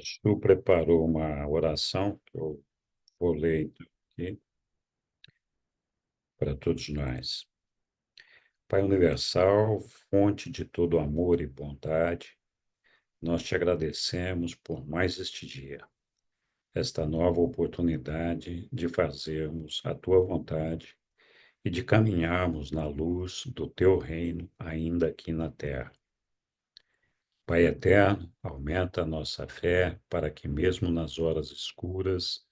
Su preparou uma oração que eu vou ler então aqui para todos nós. Pai universal, fonte de todo amor e bondade, nós te agradecemos por mais este dia, esta nova oportunidade de fazermos a tua vontade e de caminharmos na luz do teu reino ainda aqui na terra. Pai eterno, aumenta a nossa fé para que, mesmo nas horas escuras,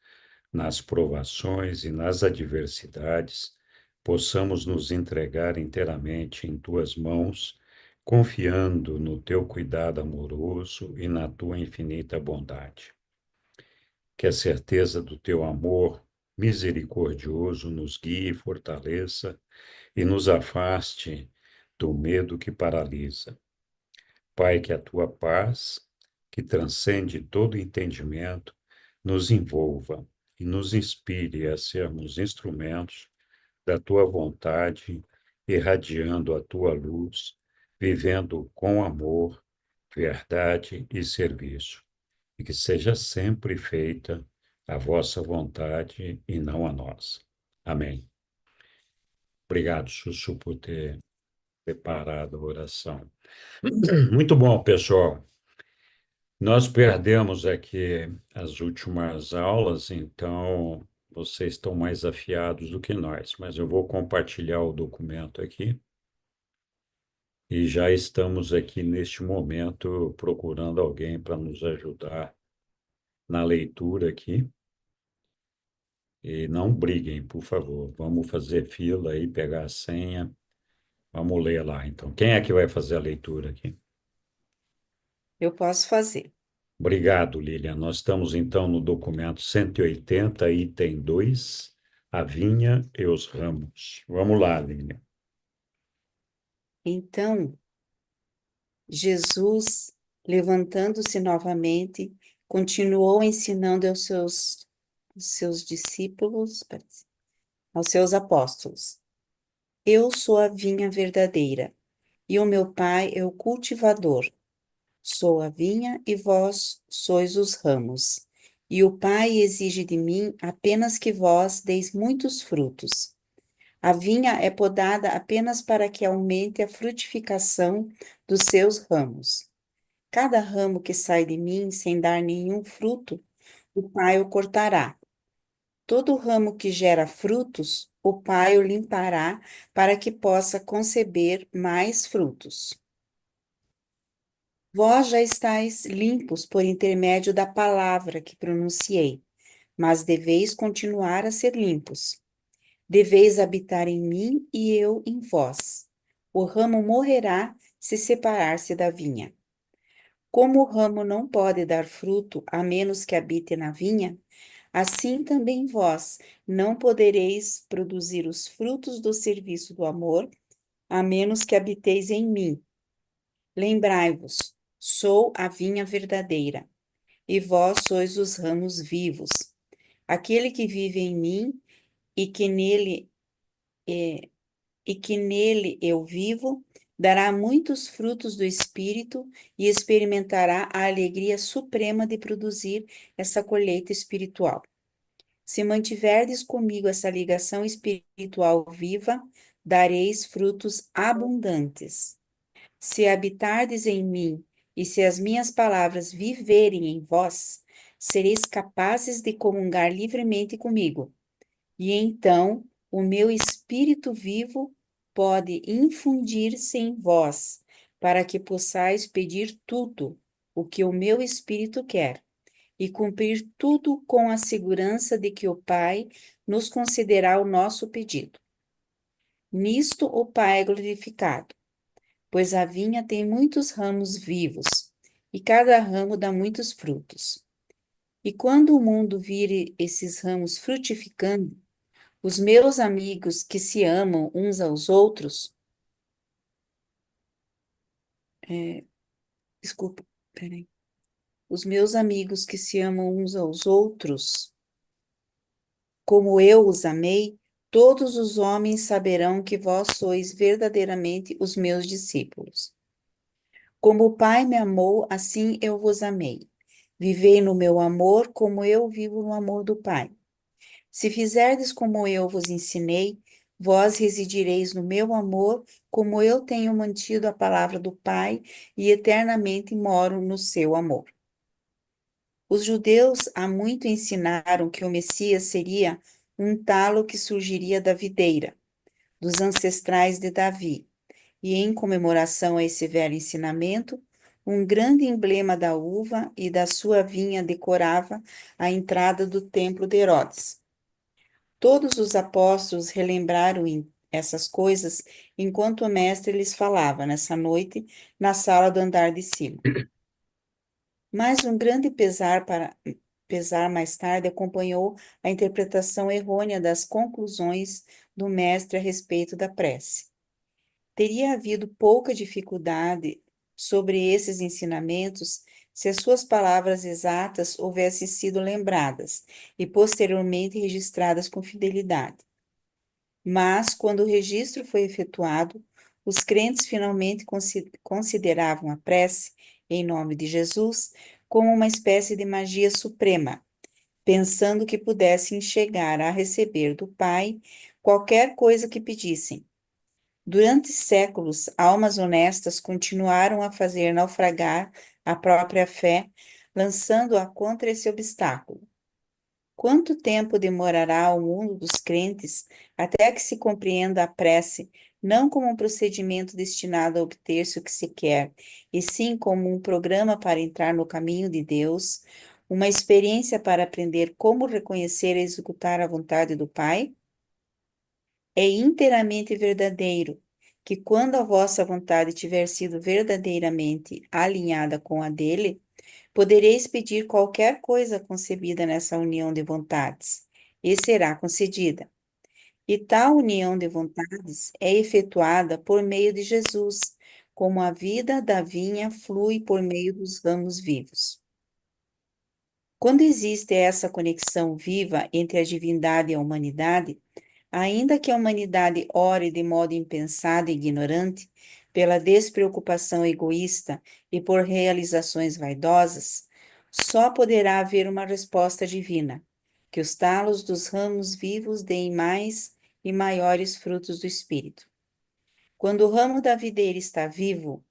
nas provações e nas adversidades, possamos nos entregar inteiramente em tuas mãos, confiando no teu cuidado amoroso e na tua infinita bondade. Que a certeza do teu amor misericordioso nos guie e fortaleça e nos afaste do medo que paralisa. Pai, que a tua paz, que transcende todo entendimento, nos envolva e nos inspire a sermos instrumentos da tua vontade, irradiando a tua luz, vivendo com amor, verdade e serviço, e que seja sempre feita a vossa vontade e não a nossa. Amém. Obrigado, Sussu, por ter preparado a oração. Muito bom, pessoal. Nós perdemos aqui as últimas aulas, então vocês estão mais afiados do que nós, mas eu vou compartilhar o documento aqui e já estamos aqui neste momento procurando alguém para nos ajudar na leitura aqui. E não briguem, por favor. Vamos fazer fila aí, pegar a senha. Vamos ler lá, então. Quem é que vai fazer a leitura aqui? Eu posso fazer. Obrigado, Lilian. Nós estamos, então, no documento 180, item 2, a vinha e os ramos. Vamos lá, Lilian. Então, Jesus, levantando-se novamente, continuou ensinando aos seus discípulos, aos seus apóstolos: Eu sou a vinha verdadeira, e o meu Pai é o cultivador. Sou a vinha e vós sois os ramos. E o Pai exige de mim apenas que vós deis muitos frutos. A vinha é podada apenas para que aumente a frutificação dos seus ramos. Cada ramo que sai de mim sem dar nenhum fruto, o Pai o cortará. Todo ramo que gera frutos, o Pai o limpará para que possa conceber mais frutos. Vós já estáis limpos por intermédio da palavra que pronunciei, mas deveis continuar a ser limpos. Deveis habitar em mim e eu em vós. O ramo morrerá se separar-se da vinha. Como o ramo não pode dar fruto a menos que habite na vinha, assim também vós não podereis produzir os frutos do serviço do amor, a menos que habiteis em mim. Lembrai-vos, sou a vinha verdadeira, e vós sois os ramos vivos. Aquele que vive em mim e que nele é, e que nele eu vivo, dará muitos frutos do Espírito e experimentará a alegria suprema de produzir essa colheita espiritual. Se mantiverdes comigo essa ligação espiritual viva, dareis frutos abundantes. Se habitardes em mim e se as minhas palavras viverem em vós, sereis capazes de comungar livremente comigo. E então o meu espírito vivo pode infundir-se em vós, para que possais pedir tudo o que o meu espírito quer, e cumprir tudo com a segurança de que o Pai nos concederá o nosso pedido. Nisto o Pai é glorificado, pois a vinha tem muitos ramos vivos, e cada ramo dá muitos frutos. E quando o mundo vir esses ramos frutificando, os meus amigos que se amam uns aos outros, é, desculpa, peraí. Os meus amigos que se amam uns aos outros, como eu os amei, todos os homens saberão que vós sois verdadeiramente os meus discípulos. Como o Pai me amou, assim eu vos amei. Vivei no meu amor, como eu vivo no amor do Pai. Se fizerdes como eu vos ensinei, vós residireis no meu amor, como eu tenho mantido a palavra do Pai e eternamente moro no seu amor. Os judeus há muito ensinaram que o Messias seria um talo que surgiria da videira, dos ancestrais de Davi, e em comemoração a esse velho ensinamento, um grande emblema da uva e da sua vinha decorava a entrada do templo de Herodes. Todos os apóstolos relembraram essas coisas enquanto o mestre lhes falava nessa noite na sala do andar de cima. Mas um grande pesar mais tarde acompanhou a interpretação errônea das conclusões do mestre a respeito da prece. Teria havido pouca dificuldade sobre esses ensinamentos se as suas palavras exatas houvessem sido lembradas e posteriormente registradas com fidelidade. Mas, quando o registro foi efetuado, os crentes finalmente consideravam a prece, em nome de Jesus, como uma espécie de magia suprema, pensando que pudessem chegar a receber do Pai qualquer coisa que pedissem. Durante séculos, almas honestas continuaram a fazer naufragar a própria fé, lançando-a contra esse obstáculo. Quanto tempo demorará o mundo dos crentes até que se compreenda a prece não como um procedimento destinado a obter-se o que se quer, e sim como um programa para entrar no caminho de Deus, uma experiência para aprender como reconhecer e executar a vontade do Pai? É inteiramente verdadeiro que, quando a vossa vontade tiver sido verdadeiramente alinhada com a dele, podereis pedir qualquer coisa concebida nessa união de vontades, e será concedida. E tal união de vontades é efetuada por meio de Jesus, como a vida da vinha flui por meio dos ramos vivos. Quando existe essa conexão viva entre a divindade e a humanidade, ainda que a humanidade ore de modo impensado e ignorante, pela despreocupação egoísta e por realizações vaidosas, só poderá haver uma resposta divina, que os talos dos ramos vivos deem mais e maiores frutos do Espírito. Quando o ramo da videira está vivo,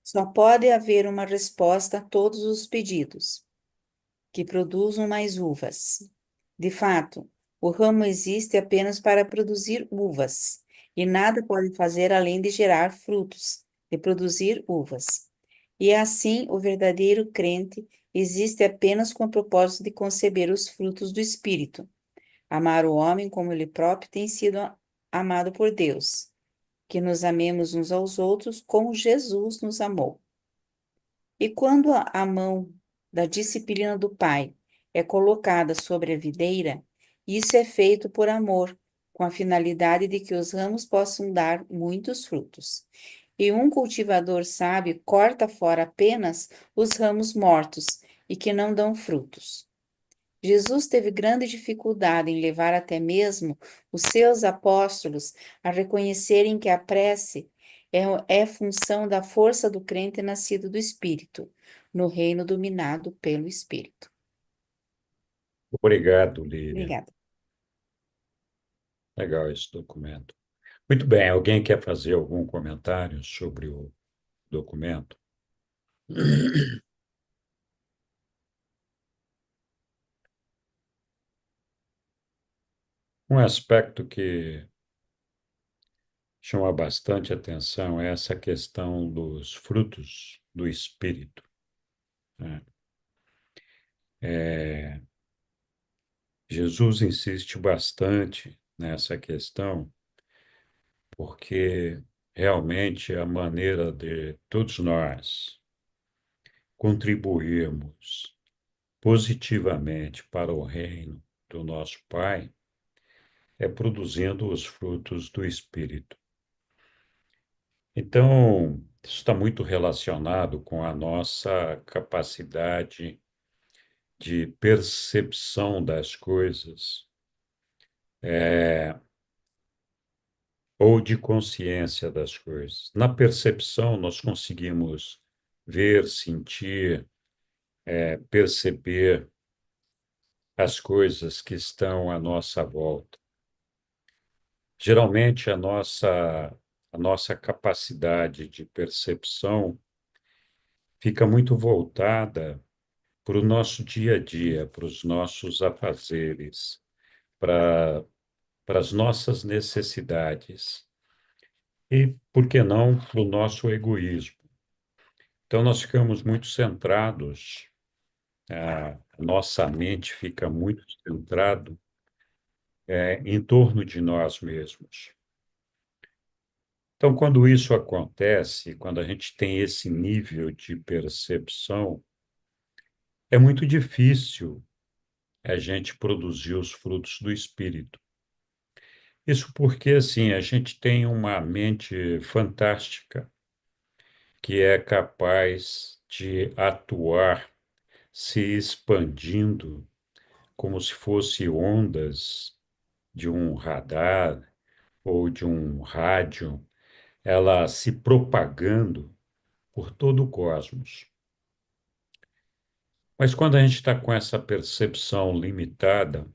só pode haver uma resposta a todos os pedidos que produzam mais uvas. De fato, o ramo existe apenas para produzir uvas, e nada pode fazer além de gerar frutos, de produzir uvas. E assim, o verdadeiro crente existe apenas com o propósito de conceber os frutos do Espírito, amar o homem como ele próprio tem sido amado por Deus, que nos amemos uns aos outros como Jesus nos amou. E quando a mão da disciplina do Pai é colocada sobre a videira, isso é feito por amor, com a finalidade de que os ramos possam dar muitos frutos. E um cultivador sábio corta fora apenas os ramos mortos e que não dão frutos. Jesus teve grande dificuldade em levar até mesmo os seus apóstolos a reconhecerem que a prece é função da força do crente nascido do Espírito, no reino dominado pelo Espírito. Obrigado, Lília. Obrigada. Legal esse documento. Muito bem, alguém quer fazer algum comentário sobre o documento? Um aspecto que chama bastante atenção é essa questão dos frutos do Espírito, né? Jesus insiste bastante nessa questão, porque realmente a maneira de todos nós contribuirmos positivamente para o reino do nosso Pai é produzindo os frutos do Espírito. Então, isso está muito relacionado com a nossa capacidade de percepção das coisas, ou de consciência das coisas. Na percepção, nós conseguimos ver, sentir, perceber as coisas que estão à nossa volta. Geralmente, a nossa capacidade de percepção fica muito voltada para o nosso dia a dia, para os nossos afazeres, para as nossas necessidades e, por que não, para o nosso egoísmo. Então, nós ficamos muito centrados, a nossa mente fica muito centrada em torno de nós mesmos. Então, quando isso acontece, quando a gente tem esse nível de percepção, é muito difícil a gente produzir os frutos do espírito. Isso porque, assim, a gente tem uma mente fantástica que é capaz de atuar se expandindo como se fosse ondas de um radar ou de um rádio, ela se propagando por todo o cosmos. Mas quando a gente está com essa percepção limitada,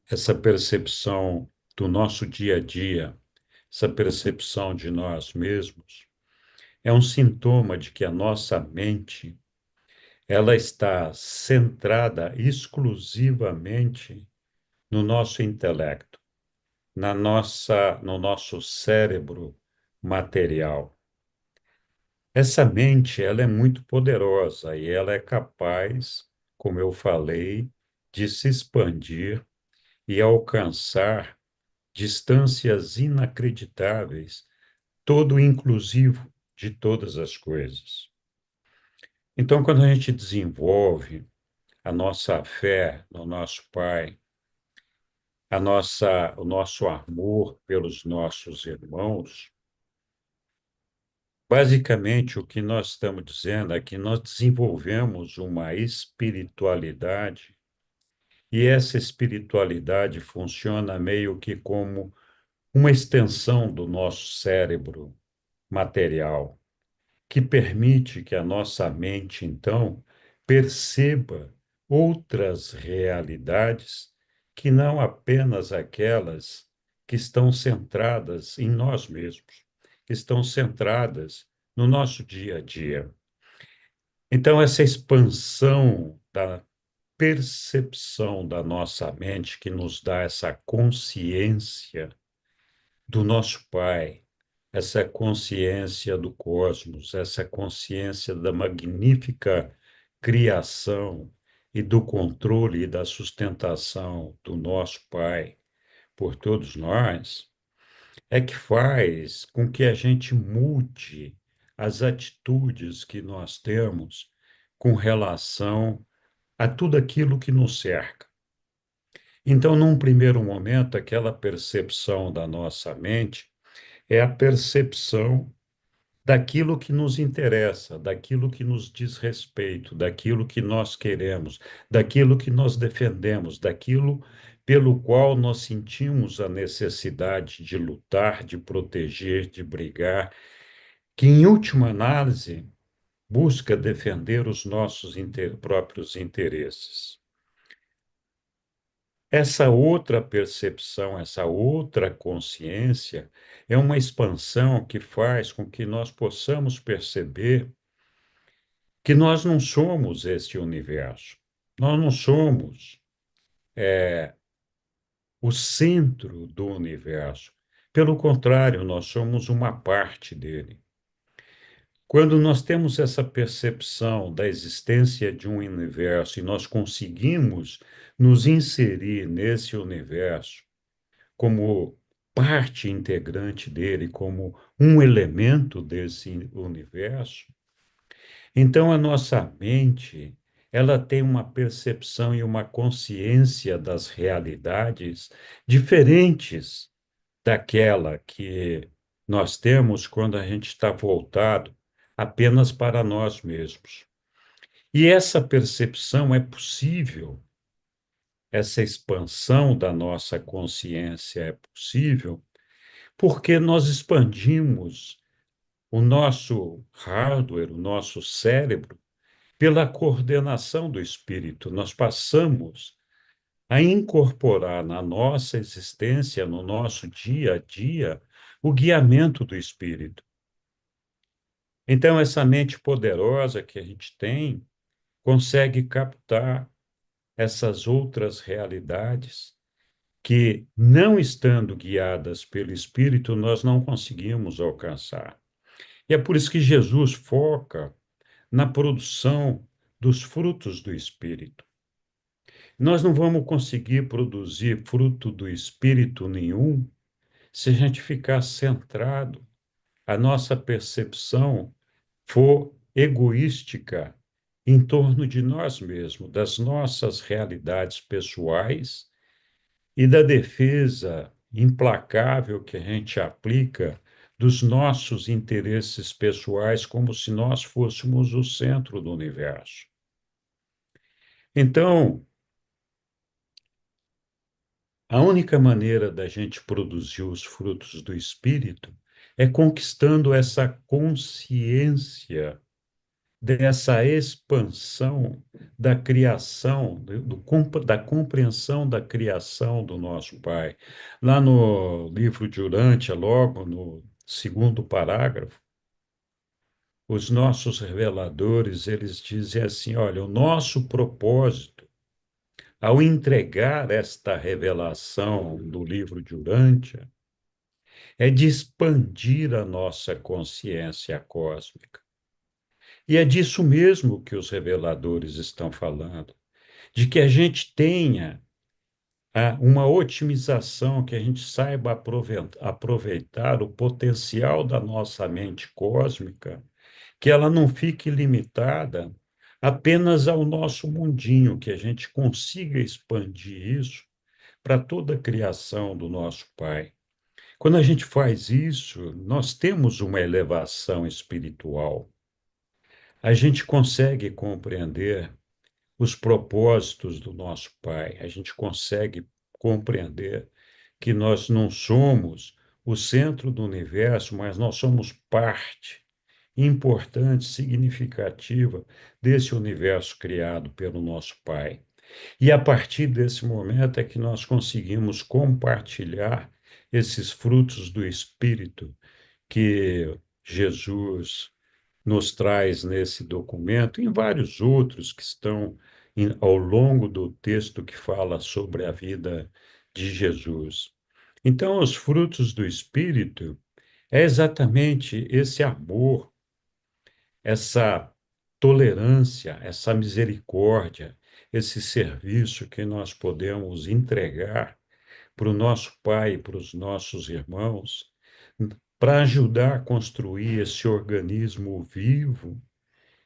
essa percepção do nosso dia a dia, essa percepção de nós mesmos, é um sintoma de que a nossa mente ela está centrada exclusivamente no nosso intelecto, no nosso cérebro material. Essa mente, ela é muito poderosa e ela é capaz, como eu falei, de se expandir e alcançar distâncias inacreditáveis, todo inclusivo de todas as coisas. Então, quando a gente desenvolve a nossa fé no nosso Pai, o nosso amor pelos nossos irmãos, basicamente o que nós estamos dizendo é que nós desenvolvemos uma espiritualidade e essa espiritualidade funciona meio que como uma extensão do nosso cérebro material, que permite que a nossa mente, então, perceba outras realidades que não apenas aquelas que estão centradas em nós mesmos, que estão centradas no nosso dia a dia. Então, essa expansão da percepção da nossa mente que nos dá essa consciência do nosso Pai, essa consciência do cosmos, essa consciência da magnífica criação e do controle e da sustentação do nosso Pai por todos nós, é que faz com que a gente mude as atitudes que nós temos com relação a tudo aquilo que nos cerca. Então, num primeiro momento, aquela percepção da nossa mente é a percepção daquilo que nos interessa, daquilo que nos diz respeito, daquilo que nós queremos, daquilo que nós defendemos, daquilo pelo qual nós sentimos a necessidade de lutar, de proteger, de brigar, que, em última análise, busca defender os nossos próprios interesses. Essa outra percepção, essa outra consciência, é uma expansão que faz com que nós possamos perceber que nós não somos este universo. Nós não somos o centro do universo. Pelo contrário, nós somos uma parte dele. Quando nós temos essa percepção da existência de um universo e nós conseguimos nos inserir nesse universo, como parte integrante dele, como um elemento desse universo, então a nossa mente, ela tem uma percepção e uma consciência das realidades diferentes daquela que nós temos quando a gente está voltado apenas para nós mesmos. E essa percepção é possível, essa expansão da nossa consciência é possível porque nós expandimos o nosso hardware, o nosso cérebro, pela coordenação do Espírito. Nós passamos a incorporar na nossa existência, no nosso dia a dia, o guiamento do Espírito. Então, essa mente poderosa que a gente tem consegue captar essas outras realidades que, não estando guiadas pelo Espírito, nós não conseguimos alcançar. E é por isso que Jesus foca na produção dos frutos do Espírito. Nós não vamos conseguir produzir fruto do Espírito nenhum se a gente ficar centrado, a nossa percepção for egoística em torno de nós mesmos, das nossas realidades pessoais e da defesa implacável que a gente aplica dos nossos interesses pessoais, como se nós fôssemos o centro do universo. Então, a única maneira da gente produzir os frutos do espírito é conquistando essa consciência dessa expansão da criação, da compreensão da criação do nosso Pai. Lá no livro de Urântia, logo no segundo parágrafo, os nossos reveladores, eles dizem assim, olha, o nosso propósito, ao entregar esta revelação do livro de Urântia, é de expandir a nossa consciência cósmica. E é disso mesmo que os reveladores estão falando, de que a gente tenha uma otimização, que a gente saiba aproveitar o potencial da nossa mente cósmica, que ela não fique limitada apenas ao nosso mundinho, que a gente consiga expandir isso para toda a criação do nosso Pai. Quando a gente faz isso, nós temos uma elevação espiritual. A gente consegue compreender os propósitos do nosso Pai, a gente consegue compreender que nós não somos o centro do universo, mas nós somos parte importante, significativa desse universo criado pelo nosso Pai. E a partir desse momento é que nós conseguimos compartilhar esses frutos do Espírito que Jesus nos traz nesse documento, e em vários outros que estão ao longo do texto que fala sobre a vida de Jesus. Então, os frutos do Espírito é exatamente esse amor, essa tolerância, essa misericórdia, esse serviço que nós podemos entregar para o nosso Pai e para os nossos irmãos, para ajudar a construir esse organismo vivo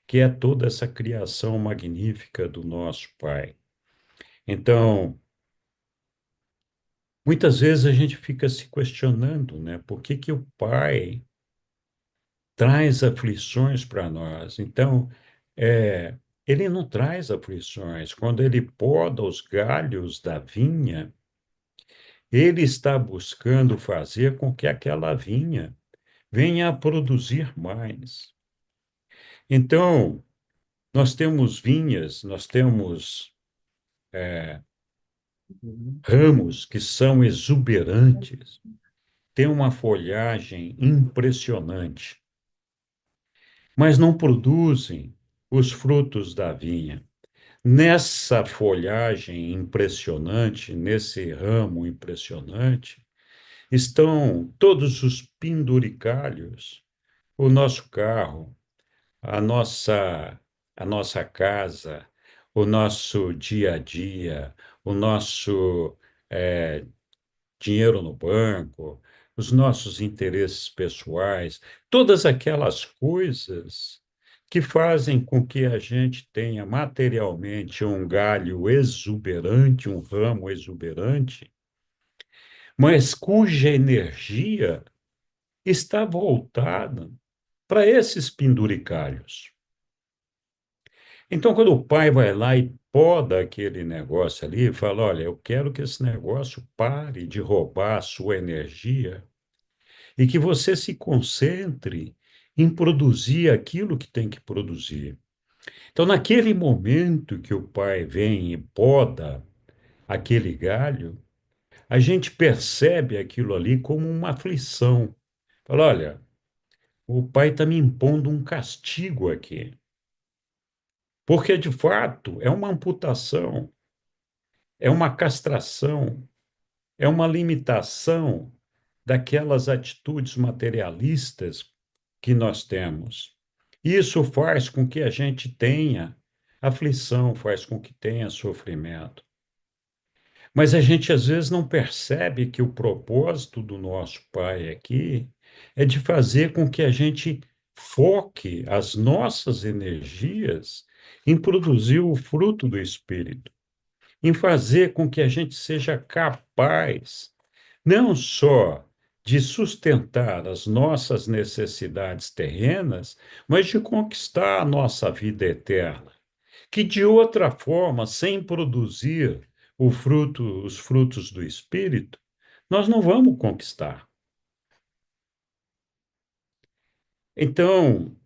que é toda essa criação magnífica do nosso Pai. Então, muitas vezes a gente fica se questionando, né? Por que que o Pai traz aflições para nós? Então, é, ele não traz aflições. Quando ele poda os galhos da vinha, ele está buscando fazer com que aquela vinha venha a produzir mais. Então, nós temos vinhas, nós temos ramos que são exuberantes, têm uma folhagem impressionante, mas não produzem os frutos da vinha. Nessa folhagem impressionante, nesse ramo impressionante, estão todos os penduricalhos, o nosso carro, a nossa, a nossa casa, o nosso dia a dia, o nosso dinheiro no banco, os nossos interesses pessoais, todas aquelas coisas que fazem com que a gente tenha materialmente um galho exuberante, um ramo exuberante, mas cuja energia está voltada para esses penduricalhos. Então, quando o pai vai lá e poda aquele negócio ali, e fala: olha, eu quero que esse negócio pare de roubar a sua energia e que você se concentre em produzir aquilo que tem que produzir. Então, naquele momento que o pai vem e poda aquele galho, a gente percebe aquilo ali como uma aflição. Fala, olha, o pai está me impondo um castigo aqui. Porque, de fato, é uma amputação, é uma castração, é uma limitação daquelas atitudes materialistas que nós temos. Isso faz com que a gente tenha aflição, faz com que tenha sofrimento. Mas a gente às vezes não percebe que o propósito do nosso Pai aqui é de fazer com que a gente foque as nossas energias em produzir o fruto do Espírito, em fazer com que a gente seja capaz não só de sustentar as nossas necessidades terrenas, mas de conquistar a nossa vida eterna, que de outra forma, sem produzir os frutos do Espírito, nós não vamos conquistar. Então,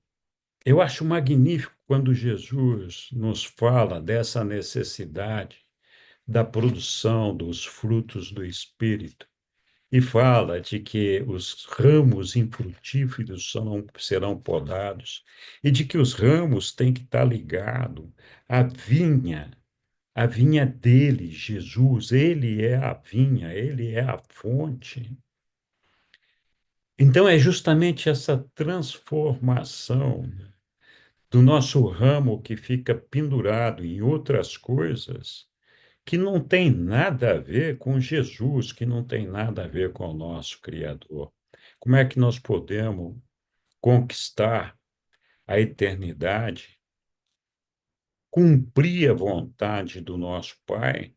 eu acho magnífico quando Jesus nos fala dessa necessidade da produção dos frutos do Espírito e fala de que os ramos infrutíferos serão podados e de que os ramos têm que estar ligados à vinha dele, Jesus. Ele é a vinha, ele é a fonte. Então, é justamente essa transformação do nosso ramo que fica pendurado em outras coisas que não tem nada a ver com Jesus, que não tem nada a ver com o nosso Criador. Como é que nós podemos conquistar a eternidade, cumprir a vontade do nosso Pai,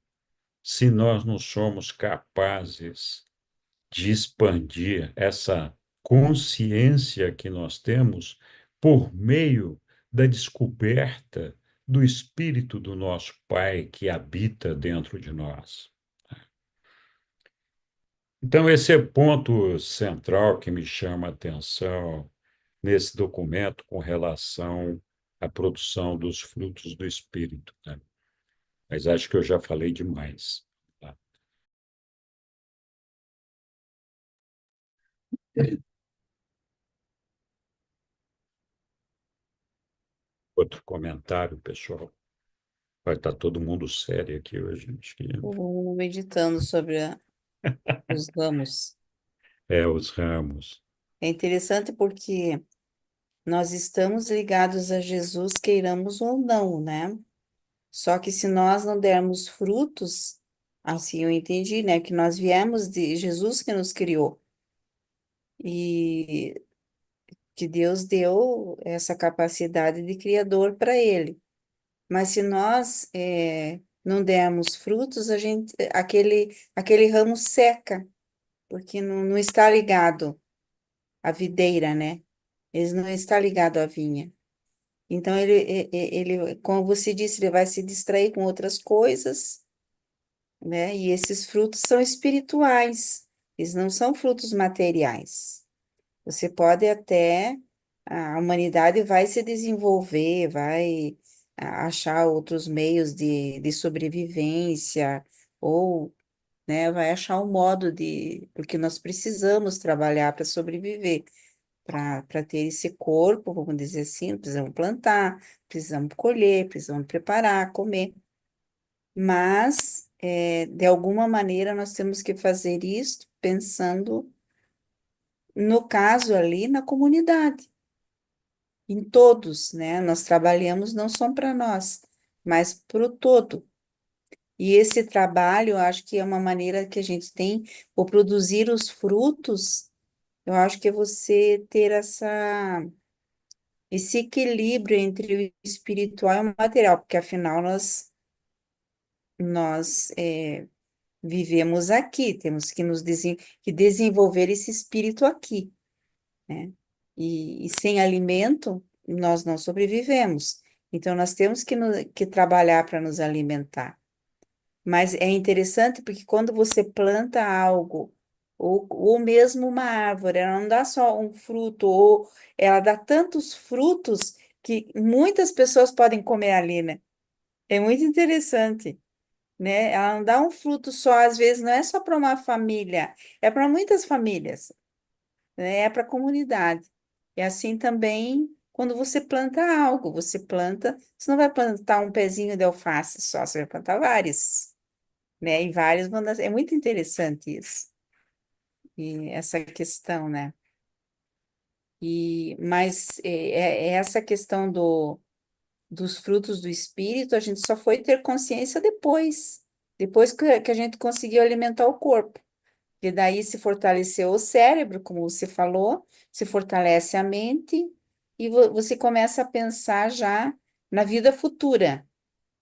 se nós não somos capazes de expandir essa consciência que nós temos por meio da descoberta do Espírito do nosso Pai que habita dentro de nós? Então, esse é o ponto central que me chama a atenção nesse documento com relação à produção dos frutos do Espírito, né? Mas acho que eu já falei demais. Tá? Outro comentário, pessoal. Vai estar todo mundo sério aqui hoje. Acho que Meditando sobre os ramos. é os ramos. É interessante porque nós estamos ligados a Jesus, queiramos ou não, né? Só que se nós não dermos frutos, assim eu entendi, né? Que nós viemos de Jesus que nos criou e que Deus deu essa capacidade de criador para ele. Mas se nós não dermos frutos, aquele ramo seca, porque não está ligado à videira, né? Ele não está ligado à vinha. Então, como você disse, ele vai se distrair com outras coisas, né? E esses frutos são espirituais, eles não são frutos materiais. Você pode até, a humanidade vai se desenvolver, vai achar outros meios de sobrevivência, ou, né, vai achar um modo porque nós precisamos trabalhar para sobreviver, para ter esse corpo, vamos dizer assim, precisamos plantar, precisamos colher, precisamos preparar, comer. Mas, de alguma maneira, nós temos que fazer isso pensando, no caso ali, na comunidade, em todos, né? Nós trabalhamos não só para nós, mas para o todo. E esse trabalho, eu acho que é uma maneira que a gente tem, ou produzir os frutos, eu acho que é você ter esse equilíbrio entre o espiritual e o material, porque afinal nós vivemos aqui, temos que que desenvolver esse espírito aqui, né? E sem alimento, nós não sobrevivemos. Então, nós temos que trabalhar para nos alimentar. Mas é interessante porque quando você planta algo, ou mesmo uma árvore, ela não dá só um fruto, ou ela dá tantos frutos que muitas pessoas podem comer ali, né? É muito interessante, né? Ela não dá um fruto só, às vezes não é só para uma família, é para muitas famílias, né? É para a comunidade. E assim também quando você planta algo, você não vai plantar um pezinho de alface só, você vai plantar vários, né? E vários vão dar, é muito interessante isso. E essa questão, né? Mas é essa questão dos frutos do espírito, a gente só foi ter consciência depois que a gente conseguiu alimentar o corpo. E daí se fortaleceu o cérebro, como você falou, se fortalece a mente e você começa a pensar já na vida futura.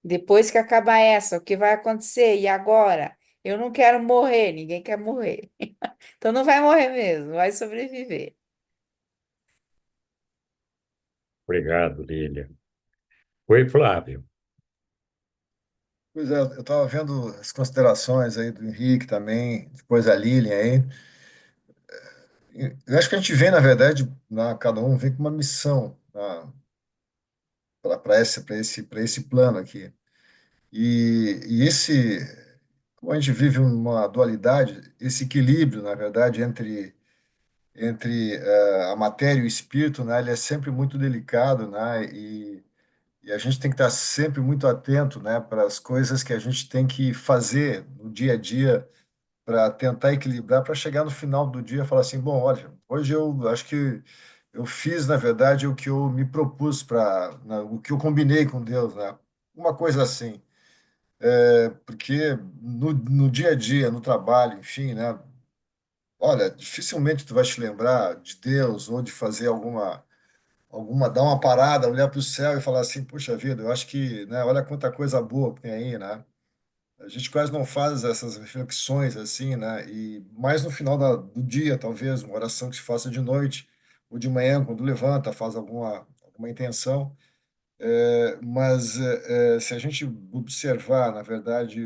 Depois que acabar essa, o que vai acontecer? E agora? Eu não quero morrer, ninguém quer morrer. Então não vai morrer mesmo, vai sobreviver. Obrigado, Lília. Oi, Flávio. Pois é, eu estava vendo as considerações aí do Henrique também, depois a Lilian aí. Eu acho que a gente vem, na verdade, cada um vem com uma missão para esse plano aqui. E como a gente vive uma dualidade, esse equilíbrio, na verdade, entre a matéria e o espírito, né, ele é sempre muito delicado, né, e a gente tem que estar sempre muito atento, né, para as coisas que a gente tem que fazer no dia a dia para tentar equilibrar, para chegar no final do dia e falar assim, bom, olha, hoje eu acho que eu fiz, na verdade, o que eu me propus o que eu combinei com Deus, né? Uma coisa assim, porque no dia a dia, no trabalho, enfim, né? Olha, dificilmente tu vai te lembrar de Deus ou de fazer dar uma parada, olhar para o céu e falar assim, puxa vida, eu acho que, né? Olha quanta coisa boa que tem aí, né? A gente quase não faz essas reflexões assim, né? E mais no final do dia, talvez, uma oração que se faça de noite ou de manhã, quando levanta, faz alguma intenção. Mas se a gente observar, na verdade,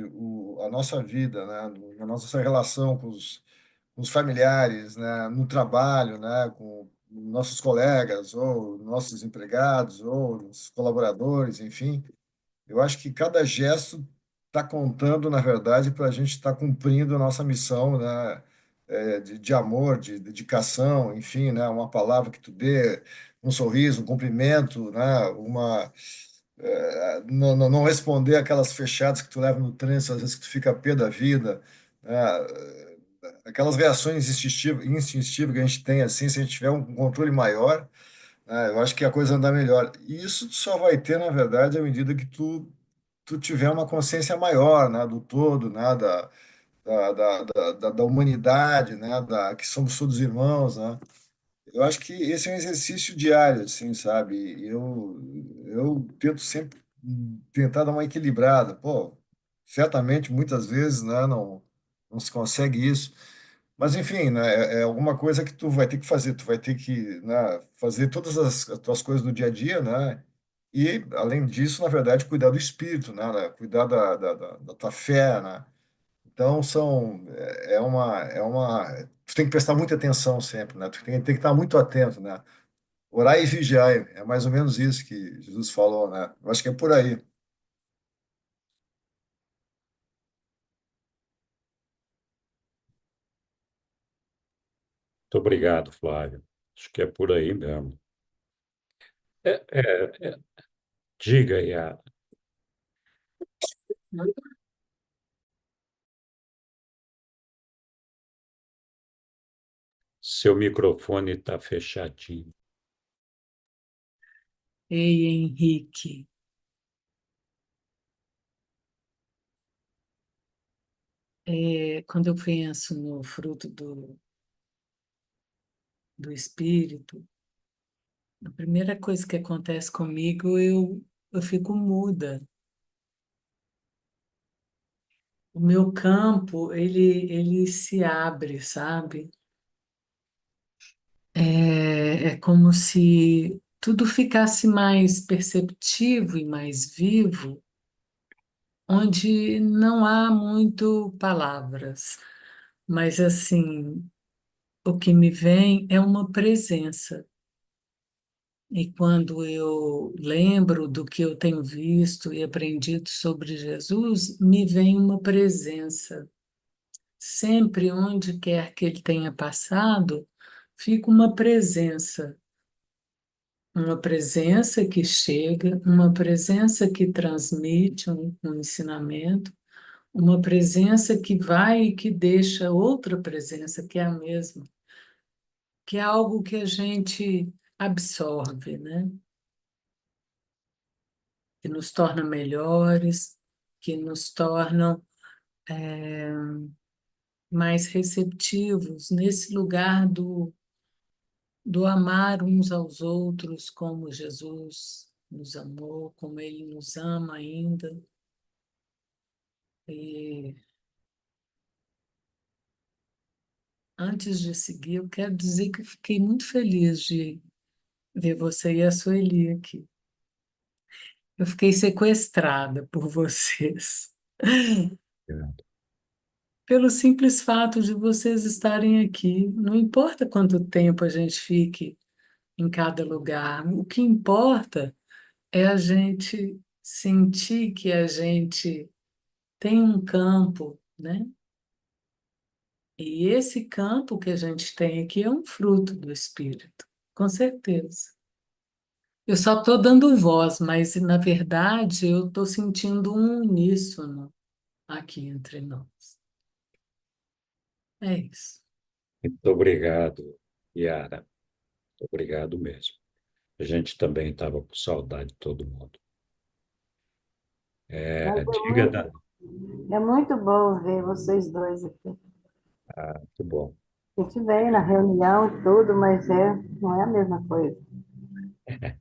a nossa vida, né? A nossa relação com os familiares, né? No trabalho, né? Com nossos colegas, ou nossos empregados, ou os colaboradores, enfim, eu acho que cada gesto está contando, na verdade, para a gente estar cumprindo a nossa missão, né? De amor, de dedicação, enfim, né? Uma palavra que tu dê, um sorriso, um cumprimento, né? Não responder aquelas fechadas que tu leva no trânsito, às vezes que tu fica a pé da vida, né? Aquelas reações instintivas que a gente tem, assim, se a gente tiver um controle maior, eu acho que a coisa anda melhor. E isso tu só vai ter, na verdade, à medida que tu tiver uma consciência maior, né, do todo, né, da humanidade, né, que somos todos irmãos, né. Eu acho que esse é um exercício diário, assim, sabe? Eu tento sempre tentar dar uma equilibrada. Pô, certamente, muitas vezes, né, não se consegue isso. Mas, enfim, né, é alguma coisa que tu vai ter que fazer. Tu vai ter que, né, fazer todas as tuas coisas do dia a dia, né? E, além disso, na verdade, cuidar do espírito, né? Cuidar da tua fé, né? Então, tu tem que prestar muita atenção sempre, né? Tu tem que estar muito atento, né? Orar e vigiar, é mais ou menos isso que Jesus falou, né? Eu acho que é por aí. Muito obrigado, Flávio. Acho que é por aí mesmo. É, diga aí, seu microfone está fechadinho. Ei, Henrique, quando eu penso no fruto do Espírito, a primeira coisa que acontece comigo, eu fico muda. O meu campo, ele se abre, sabe? É como se tudo ficasse mais perceptivo e mais vivo, onde não há muito palavras, mas assim, o que me vem é uma presença. E quando eu lembro do que eu tenho visto e aprendido sobre Jesus, me vem uma presença. Sempre onde quer que ele tenha passado, fica uma presença que chega, uma presença que transmite um ensinamento, uma presença que vai e que deixa outra presença, que é a mesma, que é algo que a gente absorve, né? Que nos torna melhores, que nos tornam mais receptivos nesse lugar do amar uns aos outros como Jesus nos amou, como Ele nos ama ainda. E antes de seguir, eu quero dizer que eu fiquei muito feliz de ver você e a Sueli aqui. Eu fiquei sequestrada por vocês, pelo simples fato de vocês estarem aqui. Não importa quanto tempo a gente fique em cada lugar, o que importa é a gente sentir que a gente tem um campo, né? E esse campo que a gente tem aqui é um fruto do Espírito, com certeza. Eu só estou dando voz, mas na verdade eu estou sentindo um uníssono aqui entre nós. É isso. Muito obrigado, Yara. Muito obrigado mesmo. A gente também estava com saudade de todo mundo. Mas Diga, Dani. é muito bom ver vocês dois aqui. Ah, que bom. A gente veio na reunião e tudo, mas não é a mesma coisa.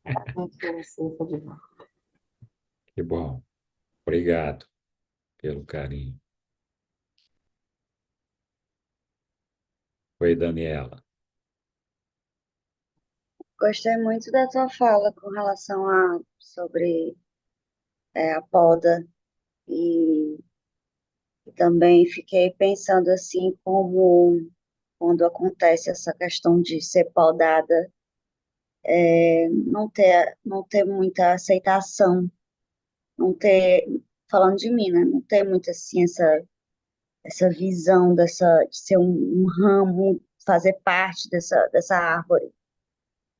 A gente ter vocês de volta. Que bom. Obrigado pelo carinho. Oi, Daniela. Gostei muito da tua fala com relação a sobre a poda e, e também fiquei pensando assim como quando acontece essa questão de ser podada, não ter muita aceitação, não ter, falando de mim, né, não ter muito assim essa visão de ser um ramo, fazer parte dessa árvore.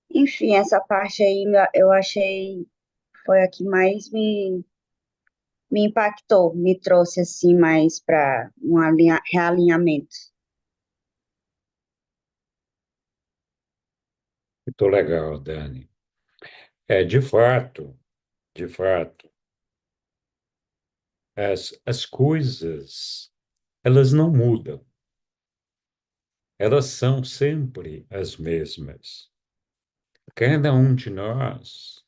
Enfim, essa parte aí eu achei foi a que mais me impactou, me trouxe assim mais para um realinhamento. Muito legal, Dani. De fato, as coisas, elas não mudam. Elas são sempre as mesmas. Cada um de nós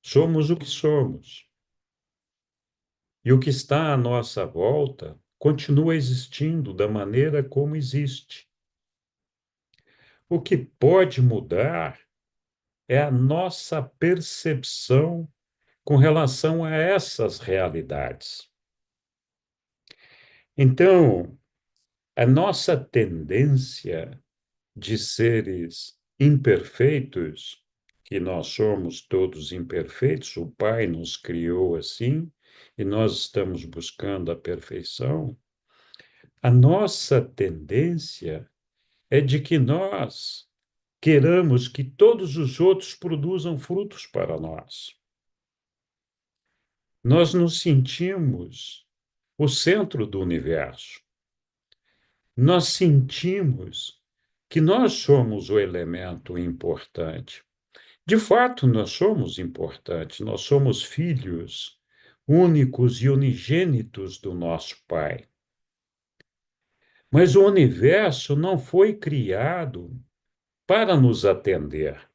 somos o que somos. E o que está à nossa volta continua existindo da maneira como existe. O que pode mudar é a nossa percepção com relação a essas realidades. Então, a nossa tendência de seres imperfeitos, que nós somos todos imperfeitos, o Pai nos criou assim, e nós estamos buscando a perfeição, a nossa tendência é de que nós queramos que todos os outros produzam frutos para nós. Nós nos sentimos o centro do universo. Nós sentimos que nós somos o elemento importante. De fato, nós somos importantes, nós somos filhos únicos e unigênitos do nosso Pai. Mas o universo não foi criado para nos atender,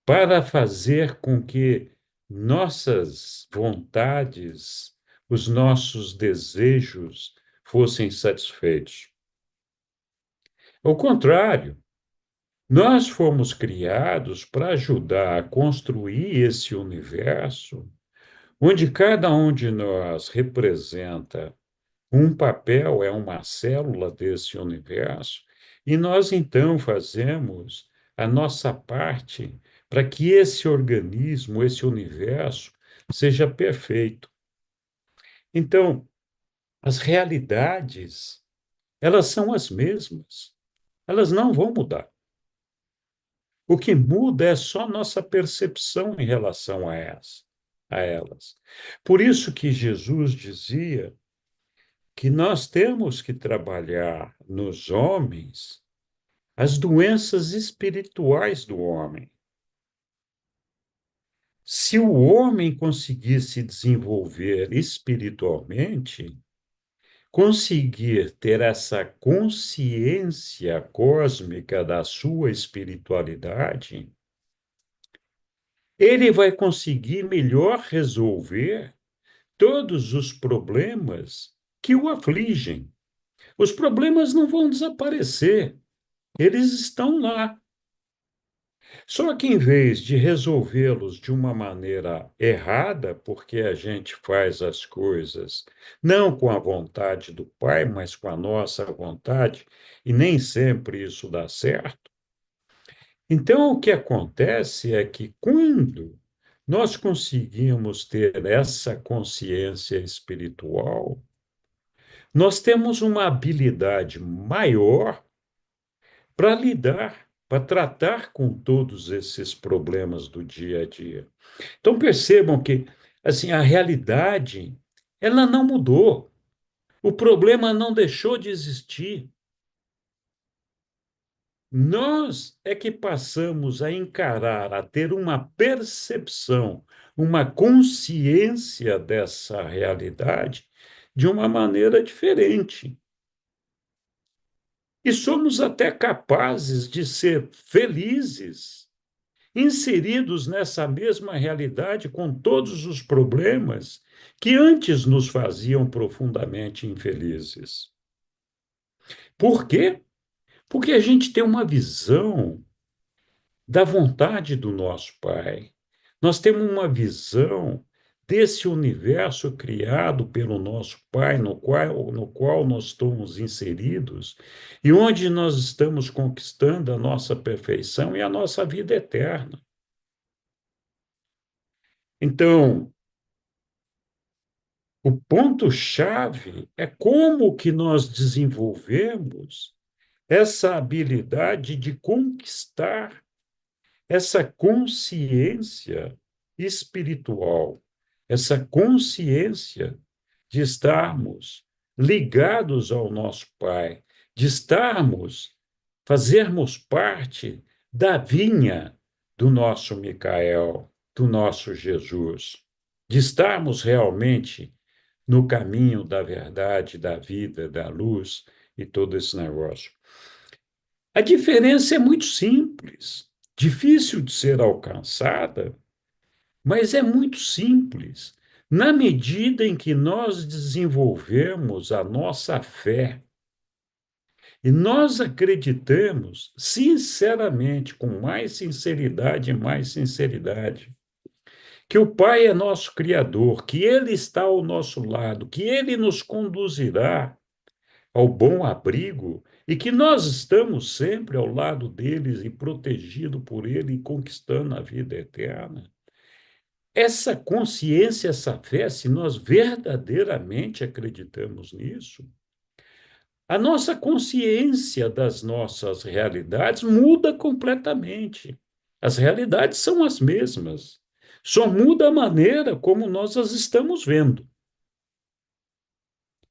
para fazer com que nossas vontades, os nossos desejos fossem satisfeitos. Ao contrário, nós fomos criados para ajudar a construir esse universo, onde cada um de nós representa um papel, é uma célula desse universo, e nós então fazemos a nossa parte para que esse organismo, esse universo, seja perfeito. Então, as realidades, elas são as mesmas. Elas não vão mudar. O que muda é só nossa percepção em relação a elas. Por isso que Jesus dizia que nós temos que trabalhar nos homens as doenças espirituais do homem. Se o homem conseguir se desenvolver espiritualmente, conseguir ter essa consciência cósmica da sua espiritualidade, ele vai conseguir melhor resolver todos os problemas que o afligem. Os problemas não vão desaparecer, eles estão lá. Só que, em vez de resolvê-los de uma maneira errada, porque a gente faz as coisas não com a vontade do Pai, mas com a nossa vontade, e nem sempre isso dá certo, então o que acontece é que, quando nós conseguimos ter essa consciência espiritual, nós temos uma habilidade maior para lidar, para tratar com todos esses problemas do dia a dia. Então percebam que assim a realidade ela não mudou. O problema não deixou de existir. Nós é que passamos a encarar, a ter uma percepção, uma consciência dessa realidade de uma maneira diferente. E somos até capazes de ser felizes, inseridos nessa mesma realidade, com todos os problemas que antes nos faziam profundamente infelizes. Por quê? Porque a gente tem uma visão da vontade do nosso Pai. Nós temos uma visão desse universo criado pelo nosso Pai, no qual nós estamos inseridos, e onde nós estamos conquistando a nossa perfeição e a nossa vida eterna. Então, o ponto-chave é como que nós desenvolvemos essa habilidade de conquistar essa consciência espiritual, essa consciência de estarmos ligados ao nosso Pai, de fazermos parte da vinha do nosso Micael, do nosso Jesus, de estarmos realmente no caminho da verdade, da vida, da luz e todo esse negócio. A diferença é muito simples, difícil de ser alcançada, mas é muito simples. Na medida em que nós desenvolvemos a nossa fé e nós acreditamos sinceramente, com mais sinceridade e mais sinceridade, que o Pai é nosso Criador, que Ele está ao nosso lado, que Ele nos conduzirá ao bom abrigo e que nós estamos sempre ao lado deles e protegido por Ele e conquistando a vida eterna. Essa consciência, essa fé, se nós verdadeiramente acreditamos nisso, a nossa consciência das nossas realidades muda completamente. As realidades são as mesmas, só muda a maneira como nós as estamos vendo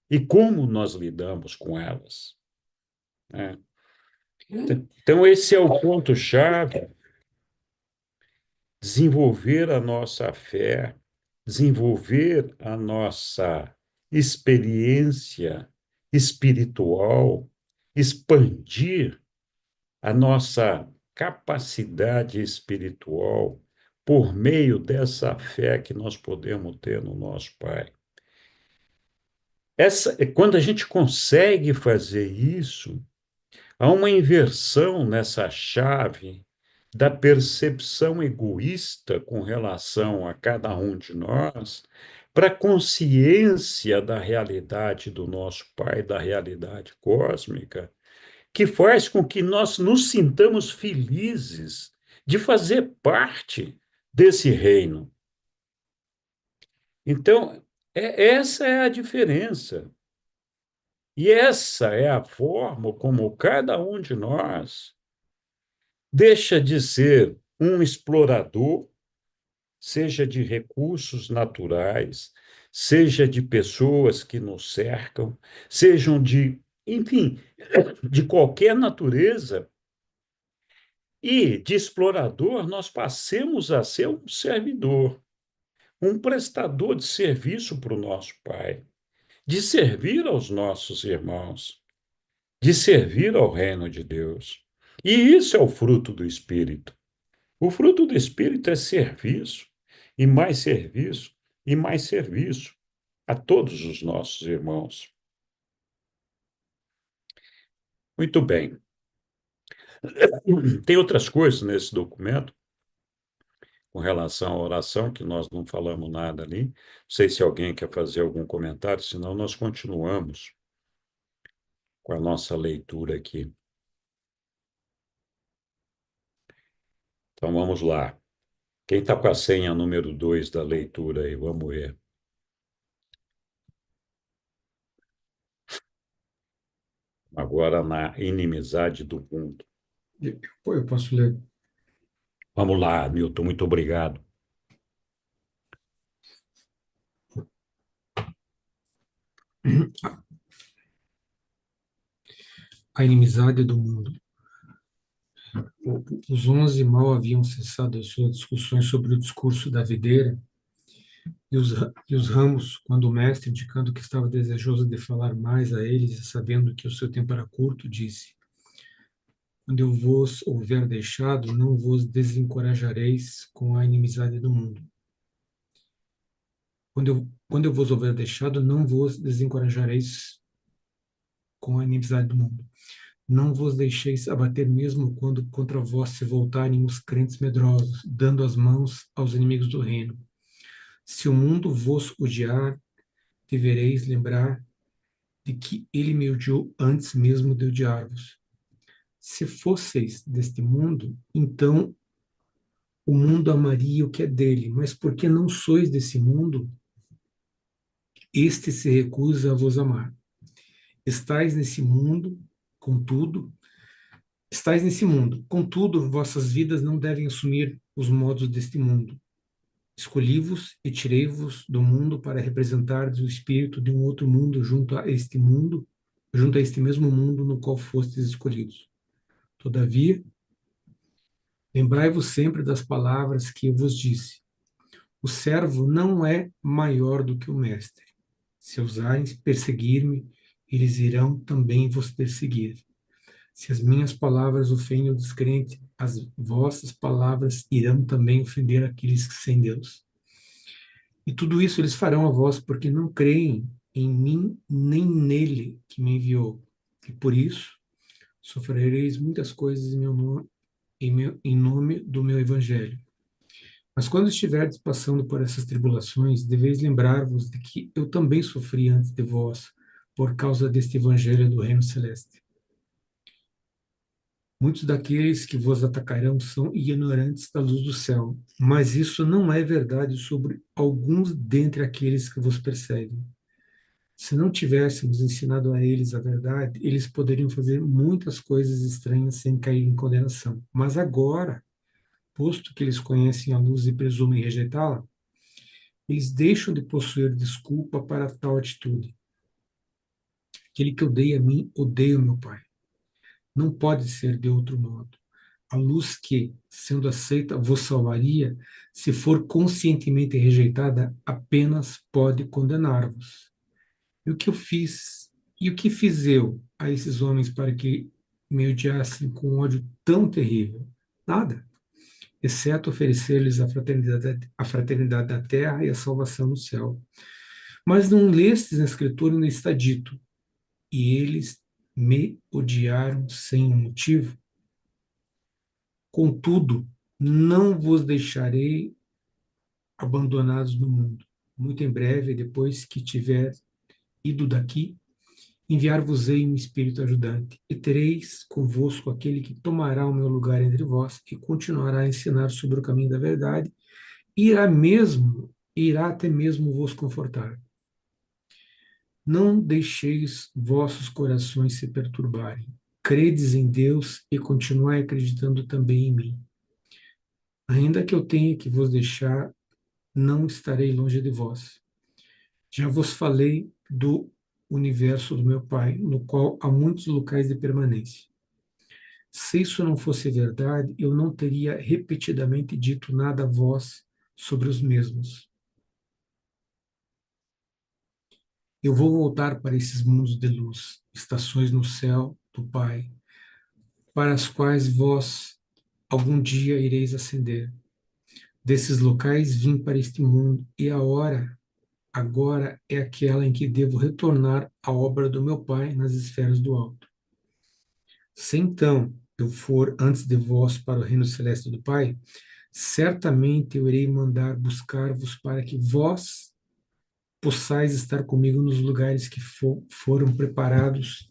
e como nós lidamos com elas, né? Então, esse é o ponto-chave: desenvolver a nossa fé, desenvolver a nossa experiência espiritual, expandir a nossa capacidade espiritual por meio dessa fé que nós podemos ter no nosso Pai. Quando a gente consegue fazer isso, há uma inversão nessa chave da percepção egoísta com relação a cada um de nós, para a consciência da realidade do nosso Pai, da realidade cósmica, que faz com que nós nos sintamos felizes de fazer parte desse reino. Então, essa é a diferença. E essa é a forma como cada um de nós deixa de ser um explorador, seja de recursos naturais, seja de pessoas que nos cercam, sejam de, enfim, de qualquer natureza, e de explorador nós passemos a ser um servidor, um prestador de serviço para o nosso Pai, de servir aos nossos irmãos, de servir ao reino de Deus. E isso é o fruto do Espírito. O fruto do Espírito é serviço, e mais serviço, e mais serviço a todos os nossos irmãos. Muito bem. Tem outras coisas nesse documento com relação à oração que nós não falamos nada ali. Não sei se alguém quer fazer algum comentário, senão nós continuamos com a nossa leitura aqui. Então vamos lá. Quem está com a senha número 2 da leitura aí? Vamos ver. Agora na inimizade do mundo. Eu posso ler. Vamos lá, Milton, muito obrigado. A inimizade do mundo. Os 11 mal haviam cessado as suas discussões sobre o discurso da videira, e os ramos, quando o mestre, indicando que estava desejoso de falar mais a eles, e sabendo que o seu tempo era curto, disse: Quando eu vos houver deixado, não vos desencorajareis com a inimizade do mundo. Quando eu vos houver deixado, não vos desencorajareis com a inimizade do mundo. Não vos deixeis abater mesmo quando contra vós se voltarem os crentes medrosos, dando as mãos aos inimigos do reino. Se o mundo vos odiar, devereis lembrar de que ele me odiou antes mesmo de odiar-vos. Se fosseis deste mundo, então o mundo amaria o que é dele, mas porque não sois desse mundo, este se recusa a vos amar. Estais nesse mundo, contudo, vossas vidas não devem assumir os modos deste mundo. Escolhi-vos e tirei-vos do mundo para representardes o espírito de um outro mundo junto a este mesmo mundo no qual fostes escolhidos. Todavia, lembrai-vos sempre das palavras que eu vos disse. O servo não é maior do que o mestre. Se ousarem perseguir-me, eles irão também vos perseguir. Se as minhas palavras ofendem o descrente, as vossas palavras irão também ofender aqueles que sem Deus. E tudo isso eles farão a vós, porque não creem em mim nem nele que me enviou. E por isso sofrereis muitas coisas em meu nome, em nome do meu evangelho. Mas quando estiverdes passando por essas tribulações, deveis lembrar-vos de que eu também sofri antes de vós, por causa deste evangelho do reino celeste. Muitos daqueles que vos atacarão são ignorantes da luz do céu, mas isso não é verdade sobre alguns dentre aqueles que vos perseguem. Se não tivéssemos ensinado a eles a verdade, eles poderiam fazer muitas coisas estranhas sem cair em condenação. Mas agora, posto que eles conhecem a luz e presumem rejeitá-la, eles deixam de possuir desculpa para tal atitude. Aquele que odeia a mim, odeia o meu Pai. Não pode ser de outro modo. A luz que, sendo aceita, vos salvaria, se for conscientemente rejeitada, apenas pode condenar-vos. E o que eu fiz, e o que fiz eu a esses homens para que me odiassem com um ódio tão terrível? Nada, exceto oferecer-lhes a fraternidade da terra e a salvação no céu. Mas não lestes na Escritura onde está dito, e eles me odiaram sem um motivo? Contudo, não vos deixarei abandonados no mundo. Muito em breve, depois que tiver ido daqui, enviar-vos-ei um Espírito ajudante, e tereis convosco aquele que tomará o meu lugar entre vós e continuará a ensinar sobre o caminho da verdade, irá até mesmo vos confortar. Não deixeis vossos corações se perturbarem. Credes em Deus e continuai acreditando também em mim. Ainda que eu tenha que vos deixar, não estarei longe de vós. Já vos falei do universo do meu Pai, no qual há muitos locais de permanência. Se isso não fosse verdade, eu não teria repetidamente dito nada a vós sobre os mesmos. Eu vou voltar para esses mundos de luz, estações no céu do Pai, para as quais vós algum dia ireis ascender. Desses locais vim para este mundo, e a hora agora é aquela em que devo retornar à obra do meu Pai nas esferas do alto. Se então eu for antes de vós para o reino celeste do Pai, certamente eu irei mandar buscar-vos para que vós possais estar comigo nos lugares que foram preparados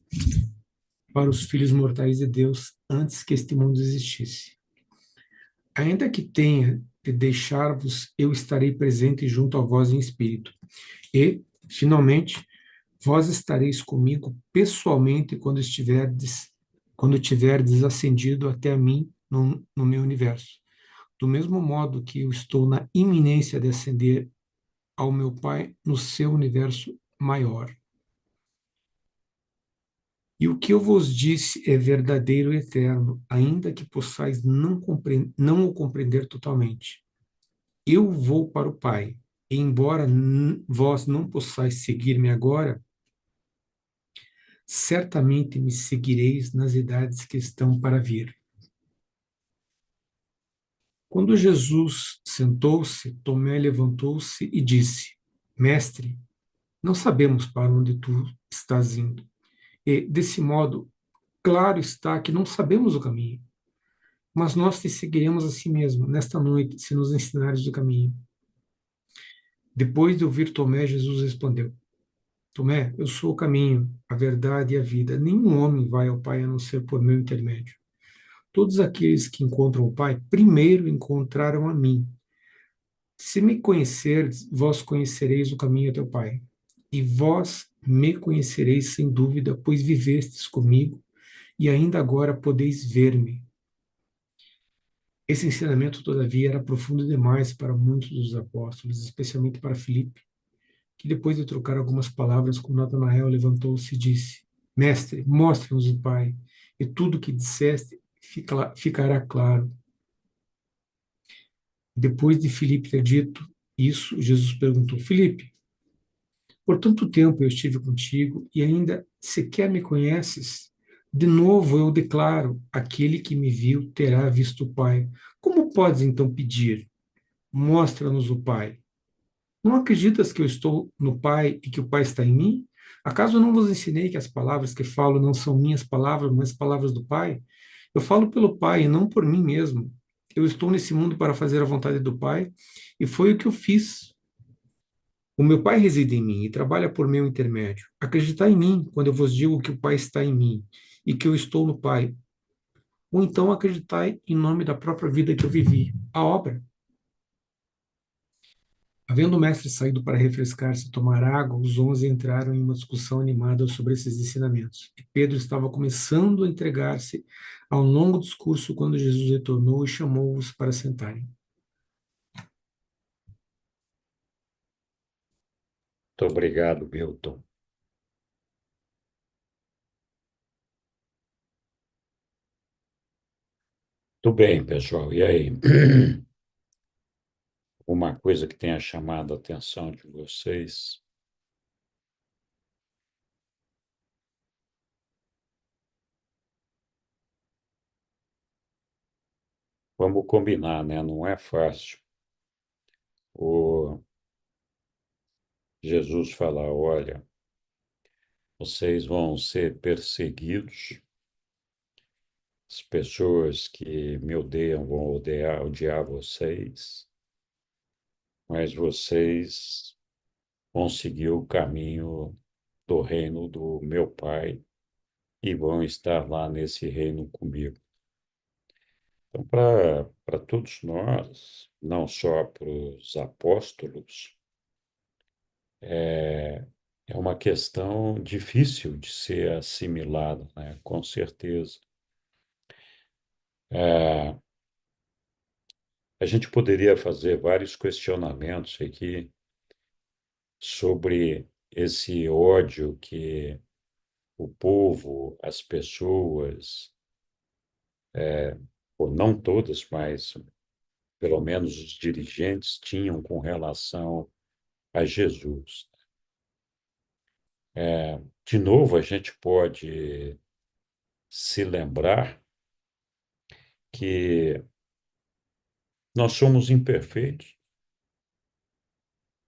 para os filhos mortais de Deus antes que este mundo existisse. Ainda que tenha de deixar-vos, eu estarei presente junto a vós em espírito. E, finalmente, vós estareis comigo pessoalmente quando tiverdes ascendido até a mim no meu universo. Do mesmo modo que eu estou na iminência de ascender ao meu Pai no seu universo maior. E o que eu vos disse é verdadeiro e eterno, ainda que possais não o compreender totalmente. Eu vou para o Pai, e embora vós não possais seguir-me agora, certamente me seguireis nas idades que estão para vir. Quando Jesus sentou-se, Tomé levantou-se e disse: Mestre, não sabemos para onde tu estás indo. E, desse modo, claro está que não sabemos o caminho, mas nós te seguiremos a si mesmo, nesta noite, se nos ensinares o caminho. Depois de ouvir Tomé, Jesus respondeu: Tomé, eu sou o caminho, a verdade e a vida. Nenhum homem vai ao Pai a não ser por meu intermédio. Todos aqueles que encontram o Pai, primeiro encontraram a mim. Se me conhecerdes, vós conhecereis o caminho até o Pai. E vós me conhecereis sem dúvida, pois vivestes comigo e ainda agora podeis ver-me. Esse ensinamento, todavia, era profundo demais para muitos dos apóstolos, especialmente para Filipe, que depois de trocar algumas palavras com Natanael, levantou-se e disse: Mestre, mostre-nos o Pai, e tudo o que disseste ficará claro. Depois de Filipe ter dito isso, Jesus perguntou: Filipe, por tanto tempo eu estive contigo e ainda sequer me conheces? De novo eu declaro: aquele que me viu terá visto o Pai. Como podes então pedir: mostra-nos o Pai? Não acreditas que eu estou no Pai e que o Pai está em mim? Acaso eu não vos ensinei que as palavras que falo não são minhas palavras, mas palavras do Pai? Eu falo pelo Pai e não por mim mesmo. Eu estou nesse mundo para fazer a vontade do Pai, e foi o que eu fiz. O meu Pai reside em mim e trabalha por meu intermédio. Acreditai em mim quando eu vos digo que o Pai está em mim e que eu estou no Pai. Ou então acreditai em nome da própria vida que eu vivi, a obra. Havendo o mestre saído para refrescar-se e tomar água, os 11 entraram em uma discussão animada sobre esses ensinamentos. E Pedro estava começando a entregar-se a um longo discurso quando Jesus retornou e chamou-os para sentarem. Muito obrigado, Milton. Tudo bem, pessoal. E aí? Uma coisa que tenha chamado a atenção de vocês? Vamos combinar, né? Não é fácil. O Jesus falar: olha, vocês vão ser perseguidos, as pessoas que me odeiam vão odiar vocês, mas vocês vão seguir o caminho do reino do meu Pai e vão estar lá nesse reino comigo. Então, para todos nós, não só para os apóstolos, é uma questão difícil de ser assimilada, né? Com certeza. É, a gente poderia fazer vários questionamentos aqui sobre esse ódio que o povo, as pessoas, ou não todas, mas pelo menos os dirigentes tinham com relação a Jesus. De novo, a gente pode se lembrar que nós somos imperfeitos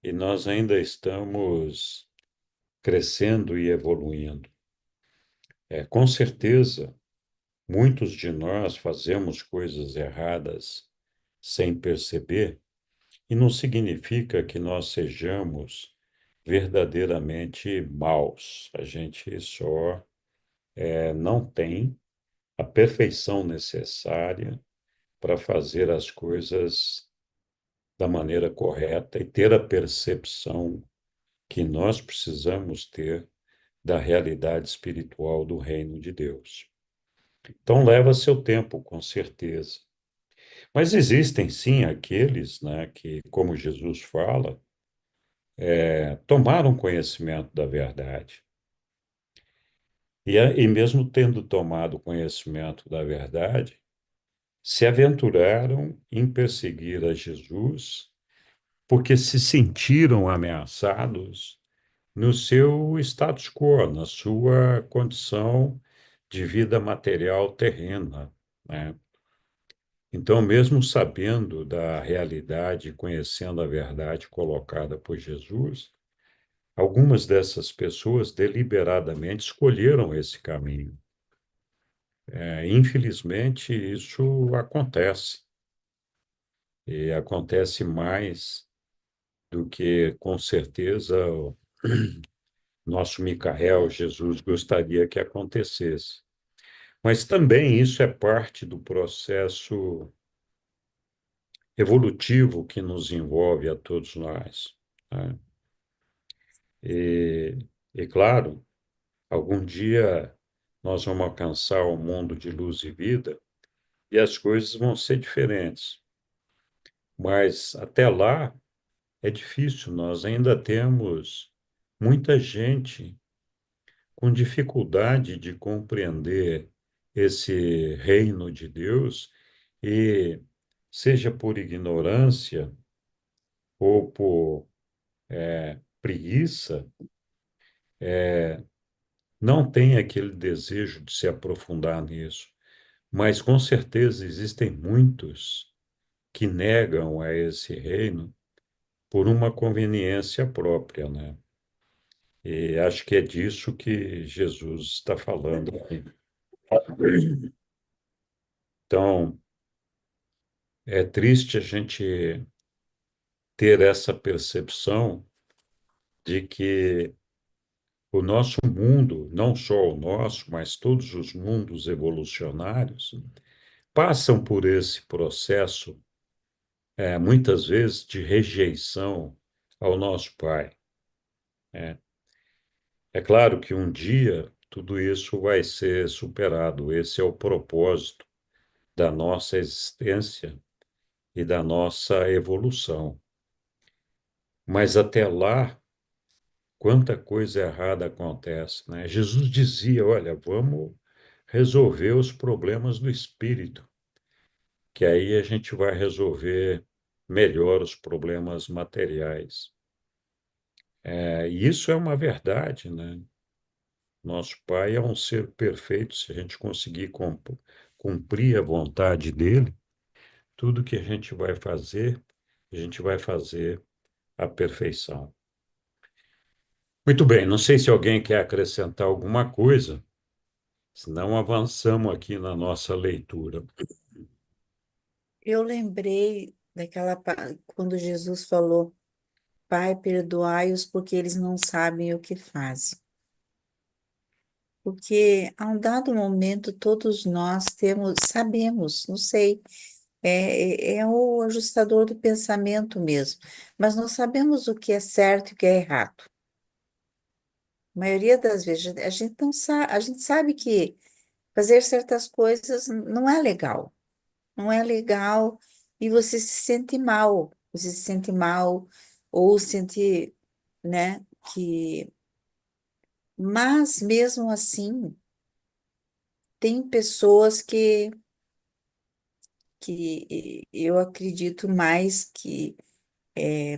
e nós ainda estamos crescendo e evoluindo. Com certeza, muitos de nós fazemos coisas erradas sem perceber, e não significa que nós sejamos verdadeiramente maus. A gente só não tem a perfeição necessária para fazer as coisas da maneira correta e ter a percepção que nós precisamos ter da realidade espiritual do reino de Deus. Então, leva seu tempo, com certeza. Mas existem, sim, aqueles, né, que, como Jesus fala, tomaram conhecimento da verdade. E mesmo tendo tomado conhecimento da verdade, se aventuraram em perseguir a Jesus porque se sentiram ameaçados no seu status quo, na sua condição de vida material terrena, né? Então, mesmo sabendo da realidade, conhecendo a verdade colocada por Jesus, algumas dessas pessoas deliberadamente escolheram esse caminho. Infelizmente, isso acontece, e acontece mais do que, com certeza, o nosso Micael, Jesus, gostaria que acontecesse. Mas também isso é parte do processo evolutivo que nos envolve a todos nós, né? E, e, claro, algum dia nós vamos alcançar o mundo de luz e vida e as coisas vão ser diferentes. Mas até lá é difícil, nós ainda temos muita gente com dificuldade de compreender esse reino de Deus e, seja por ignorância ou por preguiça, não tem aquele desejo de se aprofundar nisso. Mas com certeza existem muitos que negam a esse reino por uma conveniência própria, né? E acho que é disso que Jesus está falando aqui. Então, é triste a gente ter essa percepção de que o nosso mundo, não só o nosso, mas todos os mundos evolucionários, passam por esse processo, muitas vezes, de rejeição ao nosso Pai. É, é claro que um dia tudo isso vai ser superado. Esse é o propósito da nossa existência e da nossa evolução. Mas até lá, quanta coisa errada acontece, né? Jesus dizia: olha, vamos resolver os problemas do espírito, que aí a gente vai resolver melhor os problemas materiais. E isso é uma verdade, né? Nosso Pai é um ser perfeito. Se a gente conseguir cumprir a vontade dele, tudo que a gente vai fazer à perfeição. Muito bem, não sei se alguém quer acrescentar alguma coisa, senão avançamos aqui na nossa leitura. Eu lembrei quando Jesus falou: Pai, perdoai-os porque eles não sabem o que fazem. Porque a um dado momento todos nós sabemos, não sei, é o ajustador do pensamento mesmo, mas nós sabemos o que é certo e o que é errado. A maioria das vezes a gente não sabe, a gente sabe que fazer certas coisas não é legal, não é legal e você se sente mal, você se sente mal ou sente, né, que, mas mesmo assim, tem pessoas que eu acredito mais que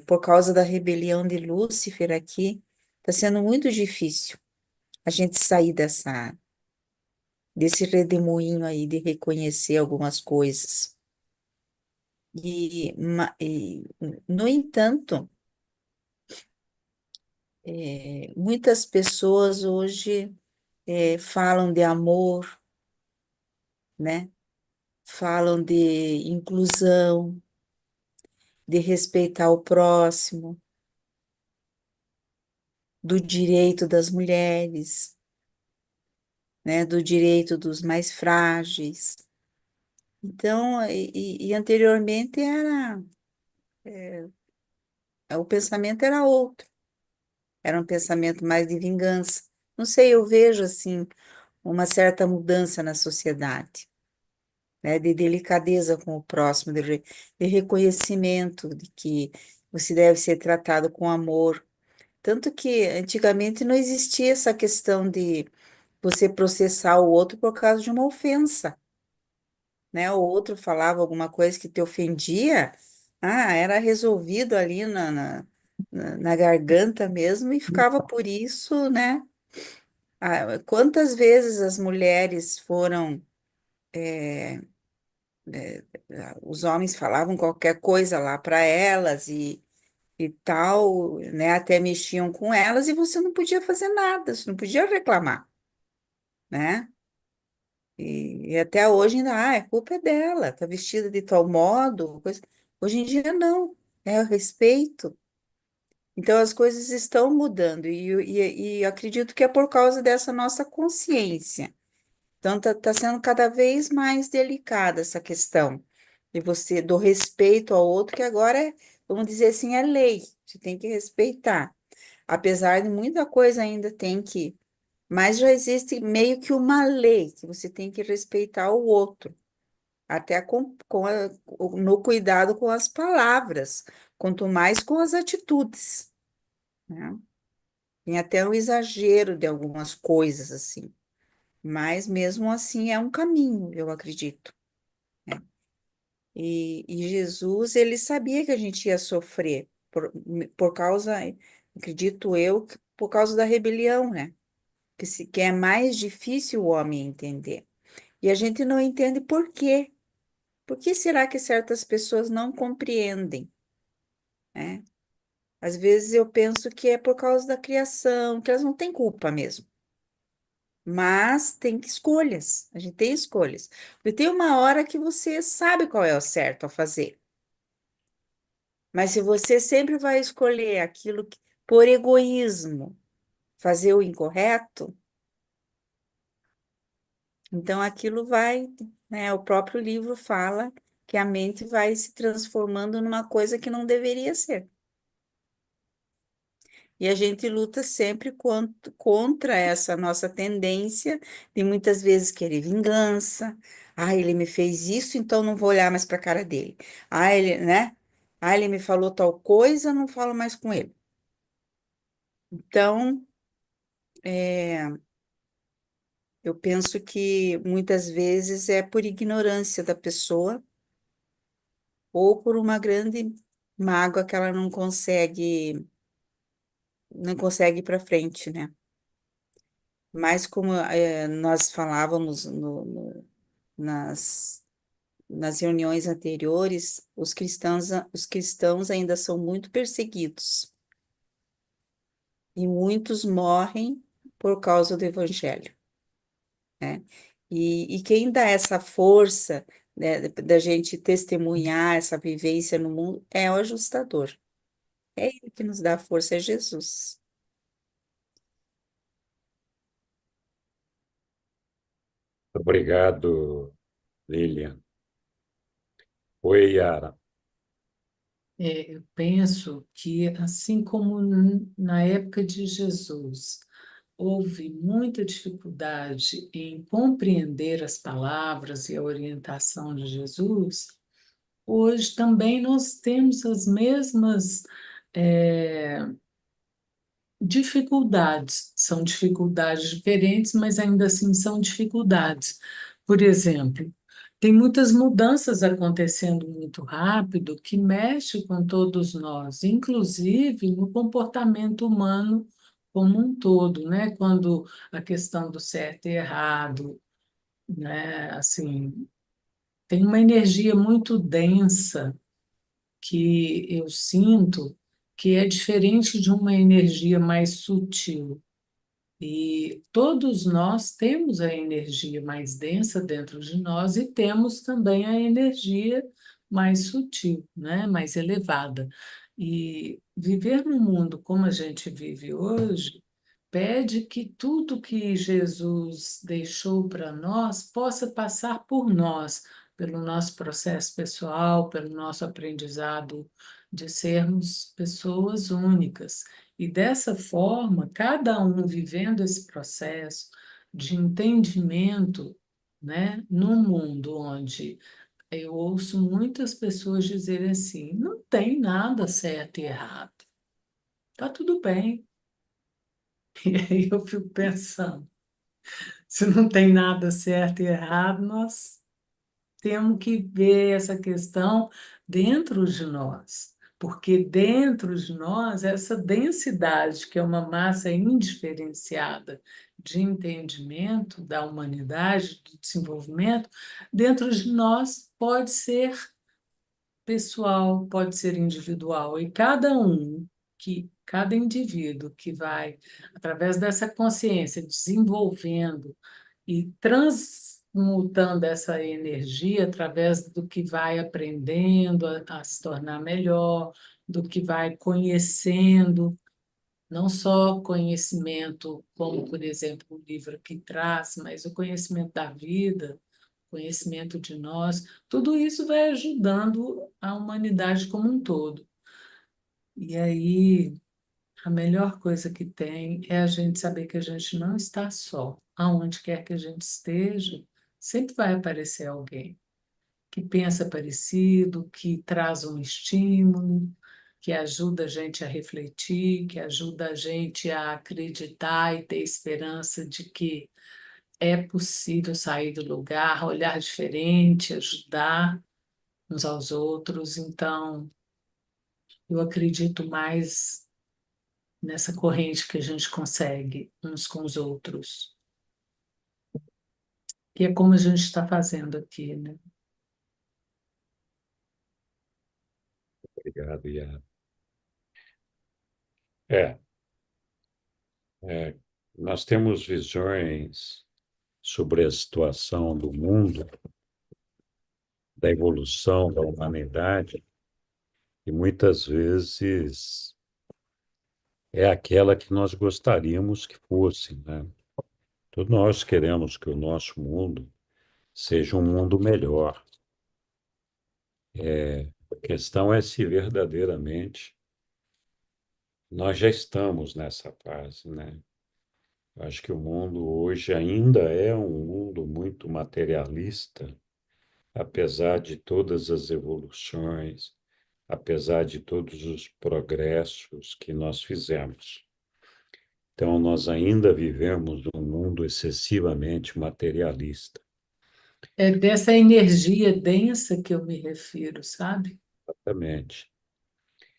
por causa da rebelião de Lúcifer aqui, está sendo muito difícil a gente sair desse redemoinho aí de reconhecer algumas coisas. E, no entanto, muitas pessoas hoje falam de amor, né? Falam de inclusão, de respeitar o próximo, do direito das mulheres, né? Do direito dos mais frágeis. Então, e anteriormente o pensamento era outro, era um pensamento mais de vingança. Não sei, eu vejo assim uma certa mudança na sociedade, né, de delicadeza com o próximo, de reconhecimento de que você deve ser tratado com amor. Tanto que antigamente não existia essa questão de você processar o outro por causa de uma ofensa, né? O outro falava alguma coisa que te ofendia, era resolvido ali na garganta mesmo e ficava por isso, né? Quantas vezes as mulheres foram os homens falavam qualquer coisa lá para elas e tal, né? Até mexiam com elas e você não podia fazer nada, você não podia reclamar, né? E até hoje ainda, a culpa é dela, tá vestida de tal modo, coisa. Hoje em dia não, é o respeito. Então as coisas estão mudando e eu acredito que é por causa dessa nossa consciência. Então, tá sendo cada vez mais delicada essa questão de você, do respeito ao outro, que agora vamos dizer assim, é lei, você tem que respeitar. Apesar de muita coisa ainda tem que, mas já existe meio que uma lei, que você tem que respeitar o outro, até no cuidado com as palavras, quanto mais com as atitudes, né? Tem até um exagero de algumas coisas, assim. Mas mesmo assim é um caminho, eu acredito, né? E Jesus, ele sabia que a gente ia sofrer por causa, acredito eu, que por causa da rebelião, né? Que é mais difícil o homem entender. E a gente não entende por quê. Por que será que certas pessoas não compreendem, né? Às vezes eu penso que é por causa da criação, que elas não têm culpa mesmo. Mas tem escolhas, a gente tem escolhas. E tem uma hora que você sabe qual é o certo a fazer. Mas se você sempre vai escolher aquilo por egoísmo, fazer o incorreto, então aquilo vai, né? O próprio livro fala que a mente vai se transformando numa coisa que não deveria ser. E a gente luta sempre contra essa nossa tendência de muitas vezes querer vingança. Ele me fez isso, então não vou olhar mais para a cara dele. Ele, né? Ele me falou tal coisa, não falo mais com ele. Então, eu penso que muitas vezes é por ignorância da pessoa ou por uma grande mágoa que ela não consegue ir para frente, né? Mas como nós falávamos nas, nas reuniões anteriores, os cristãos ainda são muito perseguidos e muitos morrem por causa do evangelho, né? E quem dá essa força, né, da gente testemunhar essa vivência no mundo é o ajustador. É ele que nos dá a força, é Jesus. Obrigado, Lilian. Oi, Yara. Eu penso que, assim como na época de Jesus, houve muita dificuldade em compreender as palavras e a orientação de Jesus, hoje também nós temos as mesmas eh, dificuldades. São dificuldades diferentes, mas ainda assim são dificuldades. Por exemplo, tem muitas mudanças acontecendo muito rápido que mexe com todos nós, inclusive no comportamento humano como um todo, né? Quando a questão do certo e errado, né? Assim, tem uma energia muito densa que eu sinto que é diferente de uma energia mais sutil. E todos nós temos a energia mais densa dentro de nós e temos também a energia mais sutil, né? Mais elevada. E viver no mundo como a gente vive hoje pede que tudo que Jesus deixou para nós possa passar por nós, pelo nosso processo pessoal, pelo nosso aprendizado de sermos pessoas únicas. E dessa forma, cada um vivendo esse processo de entendimento, né, num mundo onde eu ouço muitas pessoas dizerem assim: não tem nada certo e errado, tá tudo bem. E aí eu fico pensando, se não tem nada certo e errado, nós temos que ver essa questão dentro de nós, porque dentro de nós, essa densidade, que é uma massa indiferenciada de entendimento da humanidade, do desenvolvimento, dentro de nós pode ser pessoal, pode ser individual, e cada indivíduo que vai, através dessa consciência, desenvolvendo e transmutando essa energia através do que vai aprendendo a se tornar melhor, do que vai conhecendo, não só conhecimento, como, por exemplo, o livro que traz, mas o conhecimento da vida, conhecimento de nós, tudo isso vai ajudando a humanidade como um todo. E aí, a melhor coisa que tem é a gente saber que a gente não está só. Aonde quer que a gente esteja, sempre vai aparecer alguém que pensa parecido, que traz um estímulo, que ajuda a gente a refletir, que ajuda a gente a acreditar e ter esperança de que é possível sair do lugar, olhar diferente, ajudar uns aos outros. Então, eu acredito mais nessa corrente que a gente consegue uns com os outros, que é como a gente está fazendo aqui, né? Obrigado, Yara. É, é, nós temos visões sobre a situação do mundo, da evolução da humanidade, e muitas vezes é aquela que nós gostaríamos que fosse, né? Todos nós queremos que o nosso mundo seja um mundo melhor. A questão é se verdadeiramente nós já estamos nessa fase, né? Eu acho que o mundo hoje ainda é um mundo muito materialista, apesar de todas as evoluções, apesar de todos os progressos que nós fizemos. Então, nós ainda vivemos num mundo excessivamente materialista. É dessa energia densa que eu me refiro, sabe? Exatamente.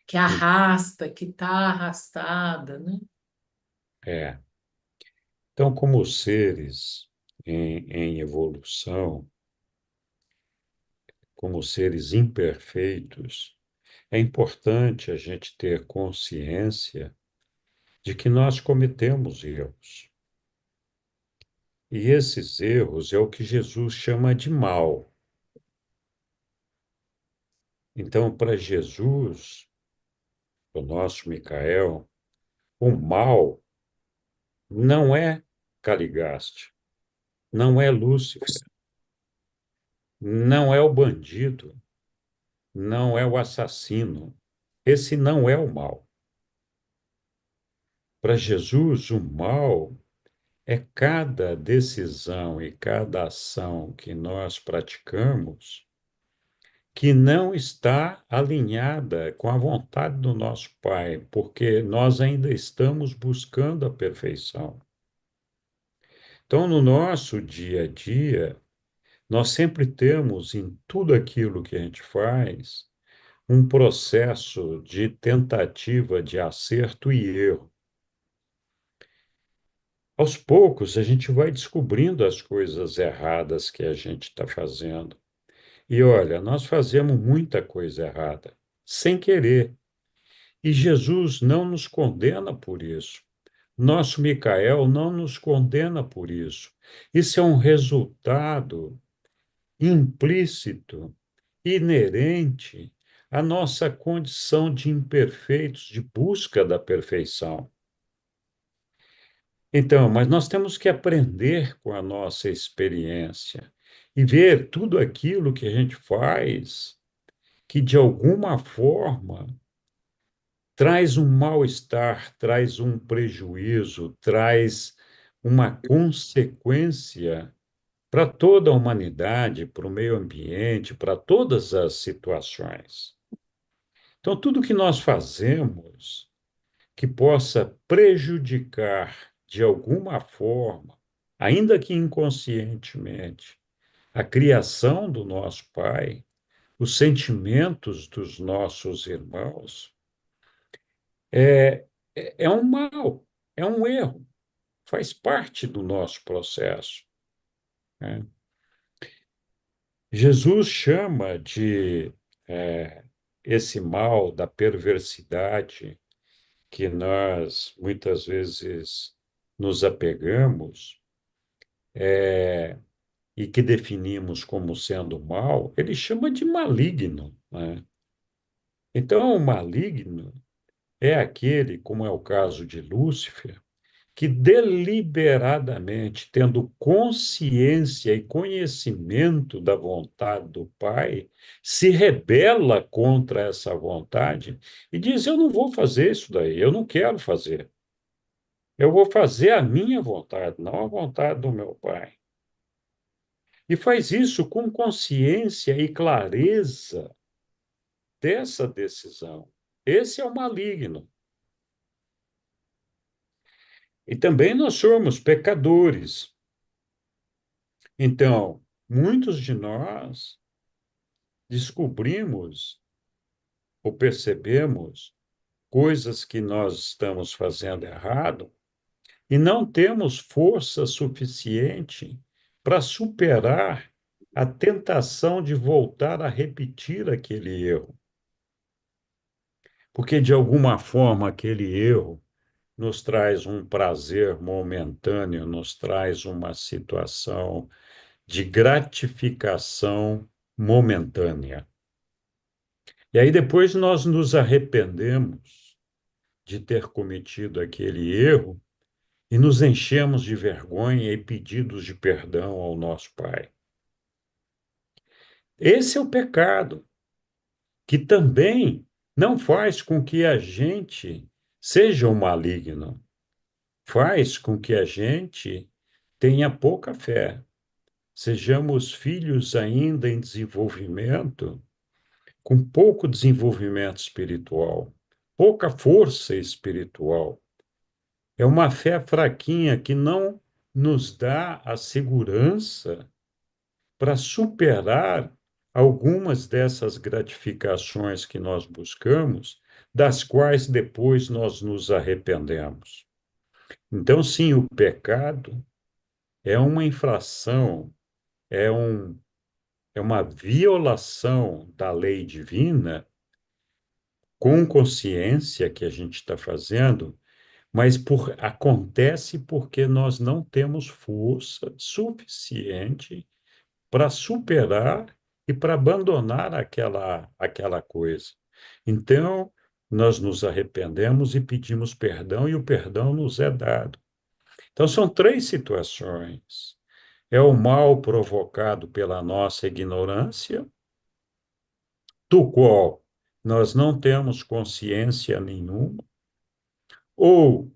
Que arrasta, que está arrastada, né? É. Então, como seres em evolução, como seres imperfeitos, é importante a gente ter consciência de que nós cometemos erros. E esses erros é o que Jesus chama de mal. Então, para Jesus, o nosso Micael, o mal não é Caligaste. não é Lúcifer, não é o bandido, não é o assassino. Esse não é o mal. Para Jesus, o mal é cada decisão e cada ação que nós praticamos que não está alinhada com a vontade do nosso Pai, porque nós ainda estamos buscando a perfeição. Então, no nosso dia a dia, nós sempre temos em tudo aquilo que a gente faz um processo de tentativa de acerto e erro. Aos poucos, a gente vai descobrindo as coisas erradas que a gente está fazendo. E olha, nós fazemos muita coisa errada, sem querer. E Jesus não nos condena por isso. Nosso Micael não nos condena por isso. Isso é um resultado implícito, inerente à nossa condição de imperfeitos, de busca da perfeição. Então, mas nós temos que aprender com a nossa experiência e ver tudo aquilo que a gente faz que, de alguma forma, traz um mal-estar, traz um prejuízo, traz uma consequência para toda a humanidade, para o meio ambiente, para todas as situações. Então, tudo que nós fazemos que possa prejudicar de alguma forma, ainda que inconscientemente, a criação do nosso Pai, os sentimentos dos nossos irmãos, é um mal, é um erro, faz parte do nosso processo, né? Jesus chama de esse mal da perversidade que nós muitas vezes nos apegamos e que definimos como sendo mal, ele chama de maligno, né? Então, o maligno é aquele, como é o caso de Lúcifer, que deliberadamente, tendo consciência e conhecimento da vontade do Pai, se rebela contra essa vontade e diz: Eu não vou fazer isso daí, eu não quero fazer. Eu vou fazer a minha vontade, não a vontade do meu Pai. E faz isso com consciência e clareza dessa decisão. Esse é o maligno. E também nós somos pecadores. Então, muitos de nós descobrimos ou percebemos coisas que nós estamos fazendo errado e não temos força suficiente para superar a tentação de voltar a repetir aquele erro. Porque, de alguma forma, aquele erro nos traz um prazer momentâneo, nos traz uma situação de gratificação momentânea. E aí depois nós nos arrependemos de ter cometido aquele erro e nos enchemos de vergonha e pedidos de perdão ao nosso Pai. Esse é o pecado, que também não faz com que a gente seja um maligno, faz com que a gente tenha pouca fé, sejamos filhos ainda em desenvolvimento, com pouco desenvolvimento espiritual, pouca força espiritual. É uma fé fraquinha que não nos dá a segurança para superar algumas dessas gratificações que nós buscamos, das quais depois nós nos arrependemos. Então, sim, o pecado é uma infração, é, um, é uma violação da lei divina com consciência que a gente está fazendo, mas acontece porque nós não temos força suficiente para superar e para abandonar aquela coisa. Então, nós nos arrependemos e pedimos perdão, e o perdão nos é dado. Então, são três situações. É o mal provocado pela nossa ignorância, do qual nós não temos consciência nenhuma, ou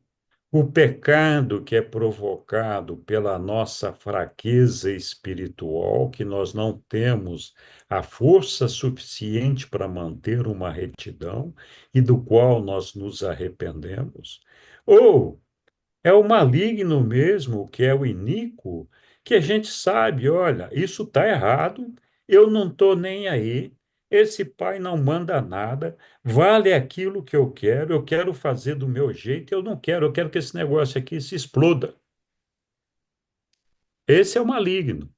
o pecado que é provocado pela nossa fraqueza espiritual, que nós não temos a força suficiente para manter uma retidão e do qual nós nos arrependemos, ou é o maligno mesmo, que é o iníquo, que a gente sabe, olha, isso está errado, eu não estou nem aí, esse pai não manda nada, vale aquilo que eu quero fazer do meu jeito, eu quero que esse negócio aqui se exploda. Esse é o maligno.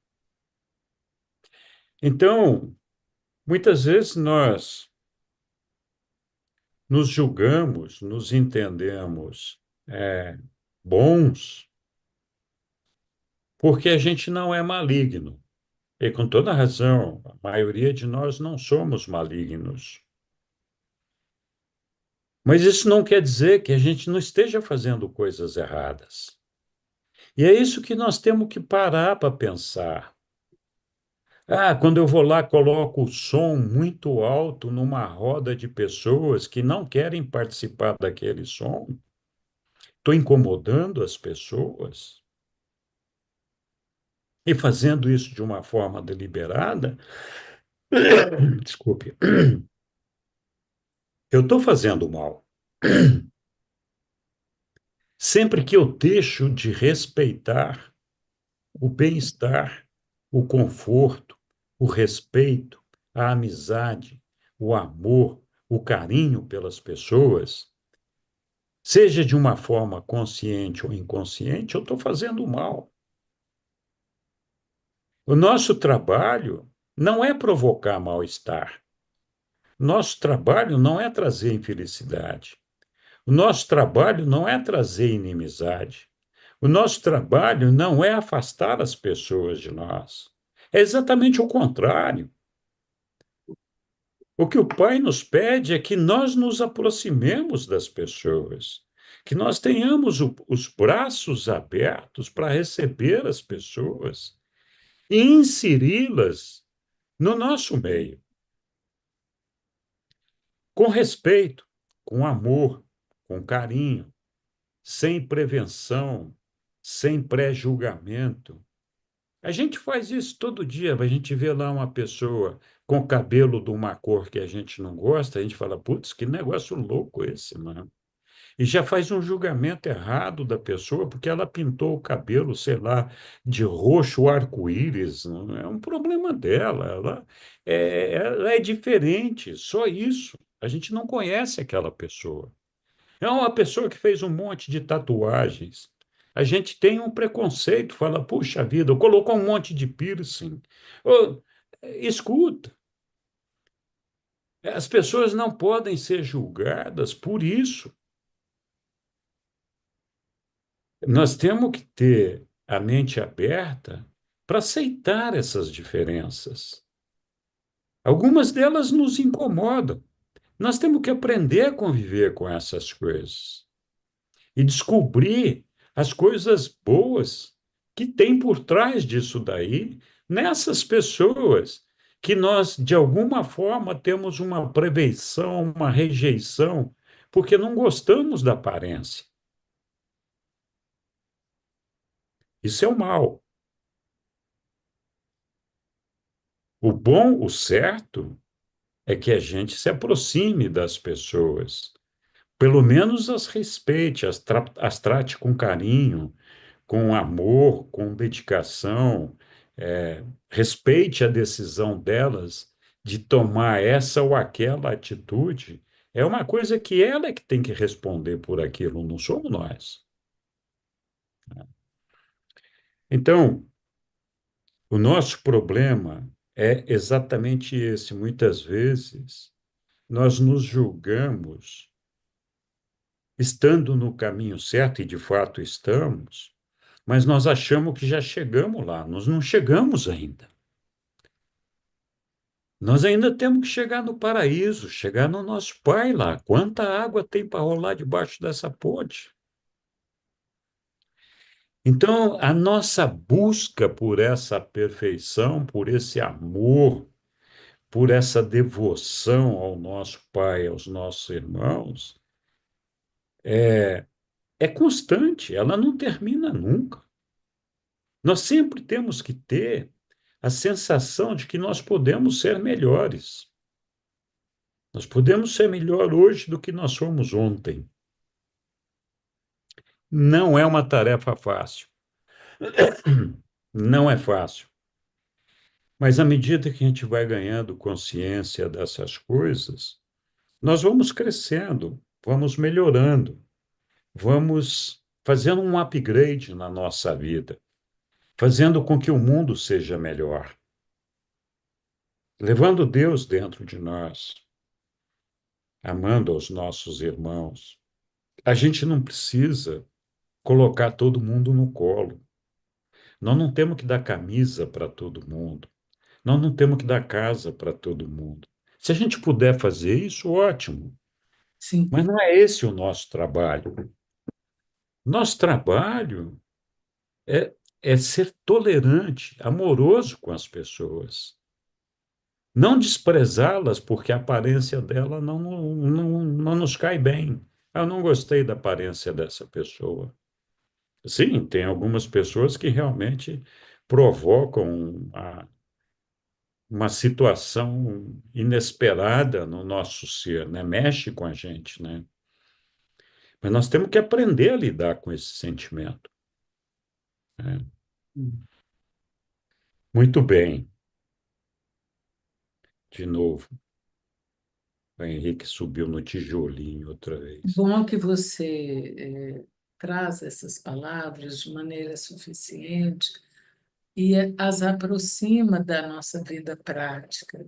Então, muitas vezes nós nos julgamos, nos entendemos bons, porque a gente não é maligno. E com toda razão, a maioria de nós não somos malignos. Mas isso não quer dizer que a gente não esteja fazendo coisas erradas. E é isso que nós temos que parar para pensar. Ah, quando eu vou lá, coloco o som muito alto numa roda de pessoas que não querem participar daquele som, estou incomodando as pessoas e fazendo isso de uma forma deliberada. Desculpe, eu estou fazendo mal. Sempre que eu deixo de respeitar o bem-estar, o conforto, o respeito, a amizade, o amor, o carinho pelas pessoas, seja de uma forma consciente ou inconsciente, eu estou fazendo mal. O nosso trabalho não é provocar mal-estar. Nosso trabalho não é trazer infelicidade. O nosso trabalho não é trazer inimizade. O nosso trabalho não é afastar as pessoas de nós. É exatamente o contrário. O que o Pai nos pede é que nós nos aproximemos das pessoas, que nós tenhamos os braços abertos para receber as pessoas e inseri-las no nosso meio, com respeito, com amor, com carinho, sem prevenção, sem pré-julgamento. A gente faz isso todo dia, a gente vê lá uma pessoa com cabelo de uma cor que a gente não gosta, a gente fala, putz, que negócio louco esse, mano. E já faz um julgamento errado da pessoa porque ela pintou o cabelo, sei lá, de roxo arco-íris. Não é um problema dela, ela é diferente, só isso. A gente não conhece aquela pessoa. É uma pessoa que fez um monte de tatuagens. A gente tem um preconceito, fala, puxa vida, colocou um monte de piercing. Ô, escuta, as pessoas não podem ser julgadas por isso. Nós temos que ter a mente aberta para aceitar essas diferenças. Algumas delas nos incomodam. Nós temos que aprender a conviver com essas coisas e descobrir as coisas boas que tem por trás disso daí, nessas pessoas que nós, de alguma forma, temos uma prevenção, uma rejeição, porque não gostamos da aparência. Isso é o mal. O bom, o certo, é que a gente se aproxime das pessoas, pelo menos as respeite, as trate com carinho, com amor, com dedicação, respeite a decisão delas de tomar essa ou aquela atitude. É uma coisa que ela é que tem que responder por aquilo, não somos nós. Então, o nosso problema é exatamente esse. Muitas vezes, nós nos julgamos estando no caminho certo, e de fato estamos, mas nós achamos que já chegamos lá. Nós não chegamos ainda. Nós ainda temos que chegar no paraíso, chegar no nosso Pai lá. Quanta água tem para rolar debaixo dessa ponte? Então, a nossa busca por essa perfeição, por esse amor, por essa devoção ao nosso Pai, aos nossos irmãos, é constante, ela não termina nunca. Nós sempre temos que ter a sensação de que nós podemos ser melhores. Nós podemos ser melhor hoje do que nós fomos ontem. Não é uma tarefa fácil. Não é fácil. Mas à medida que a gente vai ganhando consciência dessas coisas, nós vamos crescendo, vamos melhorando, vamos fazendo um upgrade na nossa vida, fazendo com que o mundo seja melhor, levando Deus dentro de nós, amando os nossos irmãos. A gente não precisa colocar todo mundo no colo. Nós não temos que dar camisa para todo mundo. Nós não temos que dar casa para todo mundo. Se a gente puder fazer isso, ótimo. Sim, Mas não é esse o nosso trabalho. Nosso trabalho é, é ser tolerante, amoroso com as pessoas. Não desprezá-las porque a aparência dela não nos cai bem. Eu não gostei da aparência dessa pessoa. Sim, tem algumas pessoas que realmente provocam uma situação inesperada no nosso ser, né? Mexe com a gente, né? Mas nós temos que aprender a lidar com esse sentimento, né? Muito bem, de novo. O Henrique subiu no tijolinho outra vez. bom que você traz essas palavras de maneira suficiente e as aproxima da nossa vida prática,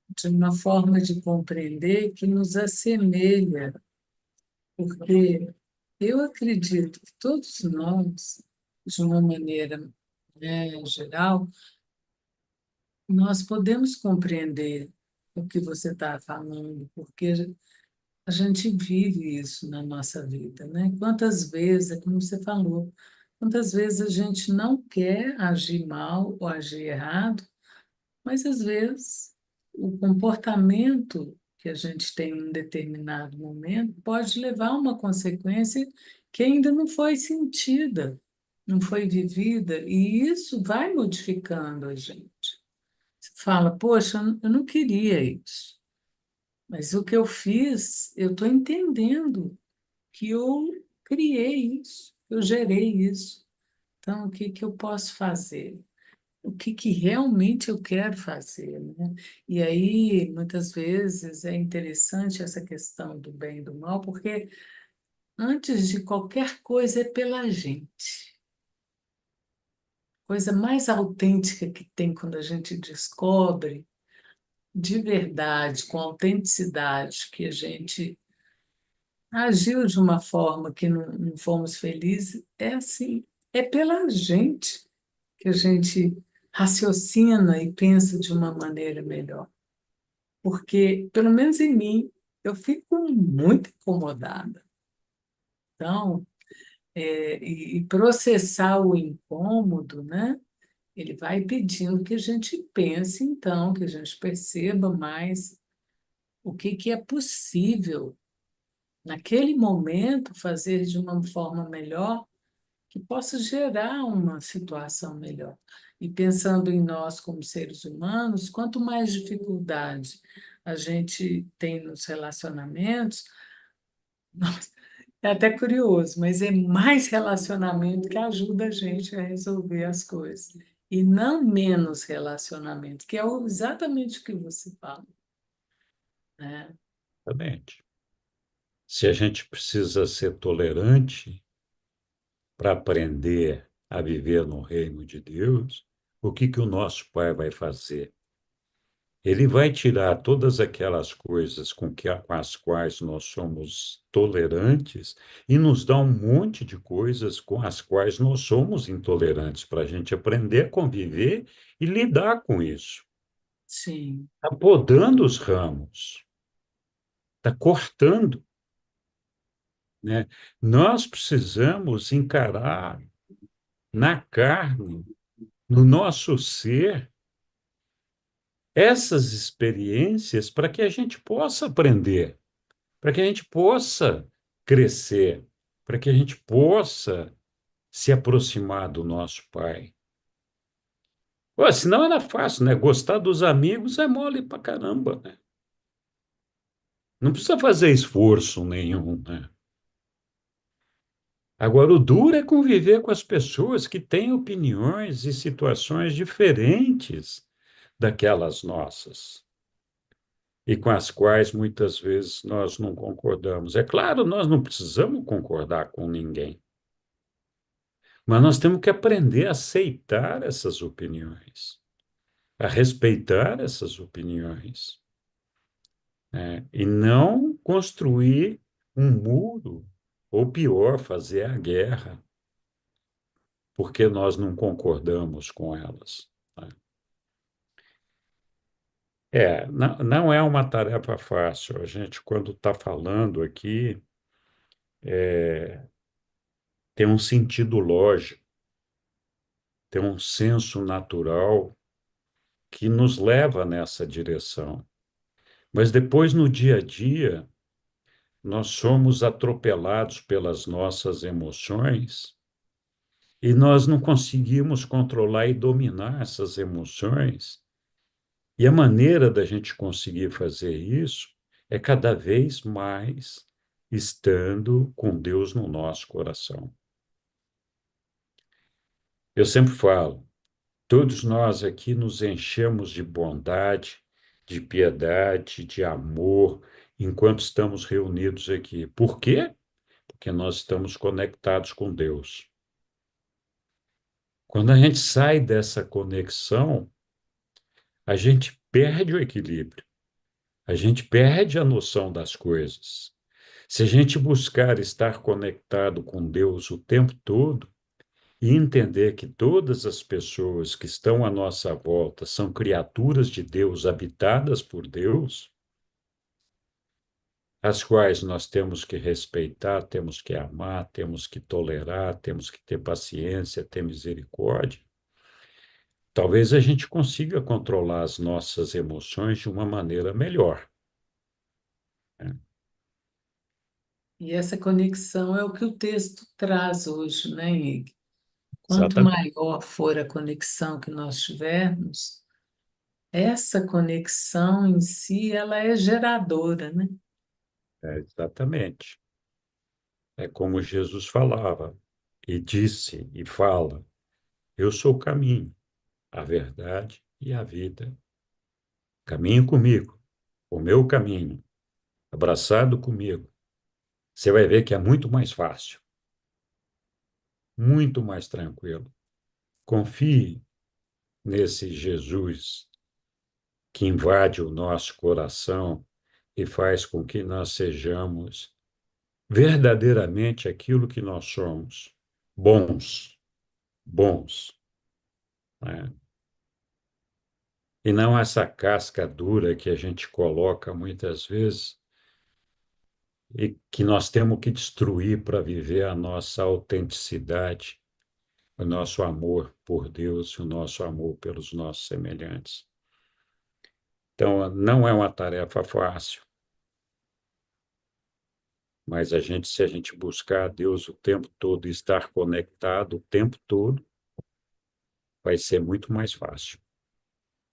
de uma forma de compreender que nos assemelha, porque eu acredito que todos nós, de uma maneira, geral, nós podemos compreender o que você está falando, porque a gente vive isso na nossa vida, né? Quantas vezes, é como você falou, quantas vezes a gente não quer agir mal ou agir errado, mas às vezes o comportamento que a gente tem em um determinado momento pode levar a uma consequência que ainda não foi sentida, não foi vivida, e isso vai modificando a gente. Você fala, poxa, eu não queria isso, mas o que eu fiz, eu estou entendendo que eu criei isso, eu gerei isso. Então, o que que eu posso fazer? O que que realmente eu quero fazer, né? E aí, muitas vezes, é interessante essa questão do bem e do mal, porque antes de qualquer coisa é pela gente. Coisa mais autêntica que tem quando a gente descobre de verdade, com autenticidade, que a gente agiu de uma forma que não fomos felizes, é assim, é pela gente que a gente raciocina e pensa de uma maneira melhor. Porque, pelo menos em mim, eu fico muito incomodada. Então, e processar o incômodo, né? Ele vai pedindo que a gente pense, então, que a gente perceba mais o que que é possível, naquele momento, fazer de uma forma melhor, que possa gerar uma situação melhor. E pensando em nós como seres humanos, quanto mais dificuldade a gente tem nos relacionamentos, é até curioso, mas é mais relacionamento que ajuda a gente a resolver as coisas. E não menos relacionamento, que é exatamente o que você fala, né? Exatamente. Se a gente precisa ser tolerante para aprender a viver no reino de Deus, o que que o nosso Pai vai fazer? Ele vai tirar todas aquelas coisas com as quais nós somos tolerantes e nos dar um monte de coisas com as quais nós somos intolerantes, para a gente aprender a conviver e lidar com isso. Sim, Está podando os ramos, está cortando, né? Nós precisamos encarar na carne, no nosso ser, essas experiências para que a gente possa aprender, para que a gente possa crescer, para que a gente possa se aproximar do nosso Pai. Pô, senão era fácil, né? Gostar dos amigos é mole pra caramba, né? Não precisa fazer esforço nenhum, né? Agora, o duro é conviver com as pessoas que têm opiniões e situações diferentes daquelas nossas, e com as quais muitas vezes nós não concordamos. É claro, nós não precisamos concordar com ninguém, mas nós temos que aprender a aceitar essas opiniões, a respeitar essas opiniões, né? E não construir um muro, ou pior, fazer a guerra, porque nós não concordamos com elas, né? Não é uma tarefa fácil. A gente, quando está falando aqui, tem um sentido lógico, tem um senso natural que nos leva nessa direção. Mas depois, no dia a dia, nós somos atropelados pelas nossas emoções e nós não conseguimos controlar e dominar essas emoções. E a maneira da gente conseguir fazer isso é cada vez mais estando com Deus no nosso coração. Eu sempre falo, todos nós aqui nos enchemos de bondade, de piedade, de amor, enquanto estamos reunidos aqui. Por quê? Porque nós estamos conectados com Deus. Quando a gente sai dessa conexão, a gente perde o equilíbrio, a gente perde a noção das coisas. Se a gente buscar estar conectado com Deus o tempo todo, e entender que todas as pessoas que estão à nossa volta são criaturas de Deus, habitadas por Deus, as quais nós temos que respeitar, temos que amar, temos que tolerar, temos que ter paciência, ter misericórdia, talvez a gente consiga controlar as nossas emoções de uma maneira melhor, né? E essa conexão é o que o texto traz hoje, né, Henrique? Quanto Exatamente. maior for a conexão que nós tivermos, essa conexão em si, ela é geradora, né? Exatamente. É como Jesus falava, e disse, e fala: Eu sou o caminho, a verdade e a vida. Caminhe comigo, o meu caminho, abraçado comigo. Você vai ver que é muito mais fácil, muito mais tranquilo. Confie nesse Jesus que invade o nosso coração e faz com que nós sejamos verdadeiramente aquilo que nós somos, bons, bons, né? E não essa casca dura que a gente coloca muitas vezes e que nós temos que destruir para viver a nossa autenticidade, o nosso amor por Deus e o nosso amor pelos nossos semelhantes. Então, não é uma tarefa fácil, mas se a gente buscar Deus o tempo todo e estar conectado o tempo todo, vai ser muito mais fácil.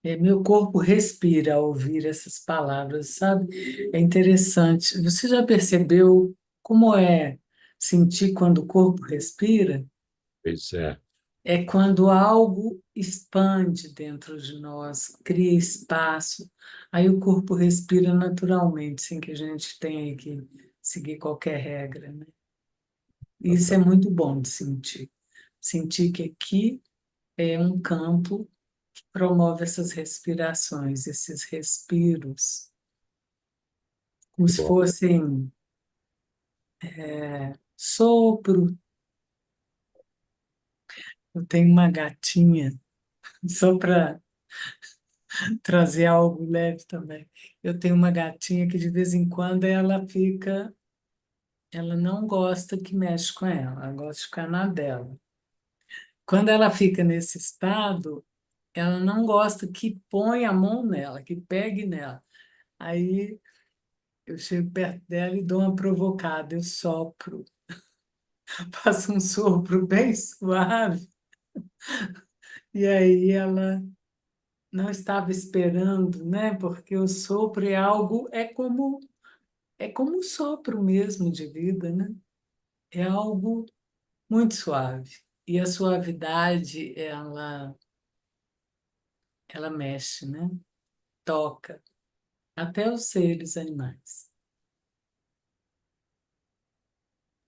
Meu corpo respira ao ouvir essas palavras, sabe? É interessante. Você já percebeu como é sentir quando o corpo respira? Pois é, É quando algo expande dentro de nós, cria espaço, aí o corpo respira naturalmente, sem que a gente tenha que seguir qualquer regra, né? Isso é muito bom de sentir. Sentir que aqui é um campo que promove essas respirações, esses respiros, como que se bom. fossem sopro. Eu tenho uma gatinha, só para trazer algo leve também. Eu tenho uma gatinha que de vez em quando ela não gosta que mexe com ela gosta de ficar na dela. Quando ela fica nesse estado, ela não gosta que ponha a mão nela, que pegue nela. Aí eu chego perto dela e dou uma provocada, eu sopro, faço um sopro bem suave, e aí ela não estava esperando, né? Porque o sopro é algo, é como um sopro mesmo de vida, né? É algo muito suave. E a suavidade, ela mexe, né? Toca até os seres animais.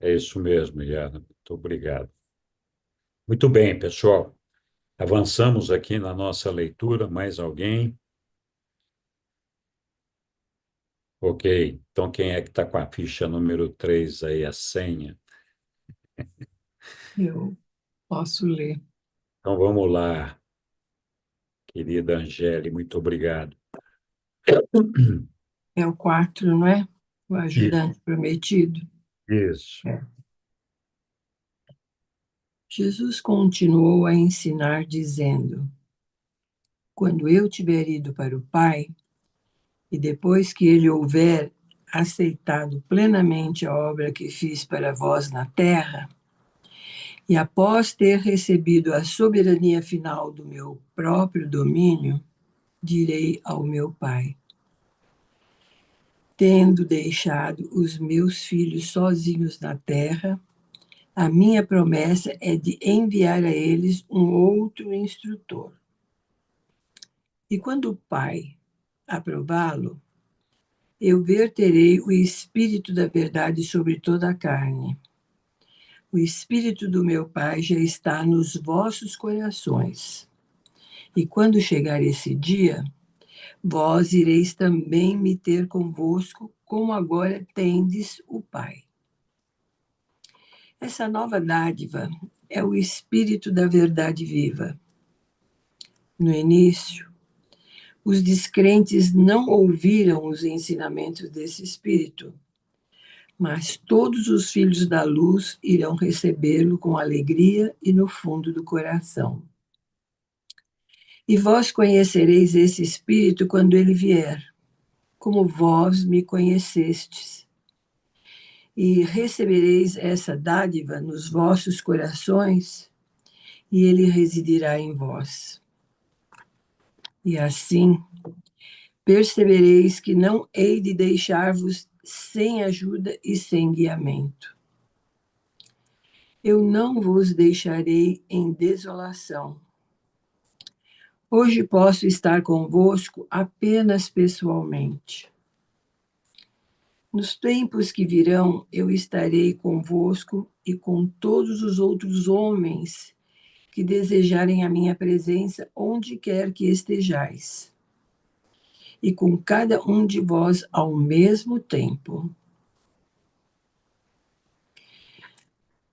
É isso mesmo, Yara. Muito obrigado. Muito bem, pessoal. Avançamos aqui na nossa leitura. Mais alguém? Ok. Então, quem é que está com a ficha número 3 aí, a senha? Eu posso ler. Então, vamos lá, querida Angele, muito obrigado. É o 4, não é? O Isso. ajudante prometido. Isso. É. Jesus continuou a ensinar, dizendo: Quando eu tiver ido para o Pai, e depois que ele houver aceitado plenamente a obra que fiz para vós na terra, e após ter recebido a soberania final do meu próprio domínio, direi ao meu Pai: Tendo deixado os meus filhos sozinhos na terra, a minha promessa é de enviar a eles um outro instrutor. E quando o Pai aprová-lo, eu verterei o Espírito da verdade sobre toda a carne. O Espírito do meu Pai já está nos vossos corações. E quando chegar esse dia, vós ireis também me ter convosco, como agora tendes o Pai. Essa nova dádiva é o Espírito da verdade viva. No início, os descrentes não ouviram os ensinamentos desse Espírito, mas todos os filhos da luz irão recebê-lo com alegria e no fundo do coração. E vós conhecereis esse Espírito quando ele vier, como vós me conhecestes. E recebereis essa dádiva nos vossos corações, e ele residirá em vós. E assim percebereis que não hei de deixar-vos sem ajuda e sem guiamento. Eu não vos deixarei em desolação. Hoje posso estar convosco apenas pessoalmente. Nos tempos que virão, eu estarei convosco e com todos os outros homens que desejarem a minha presença onde quer que estejais, e com cada um de vós ao mesmo tempo.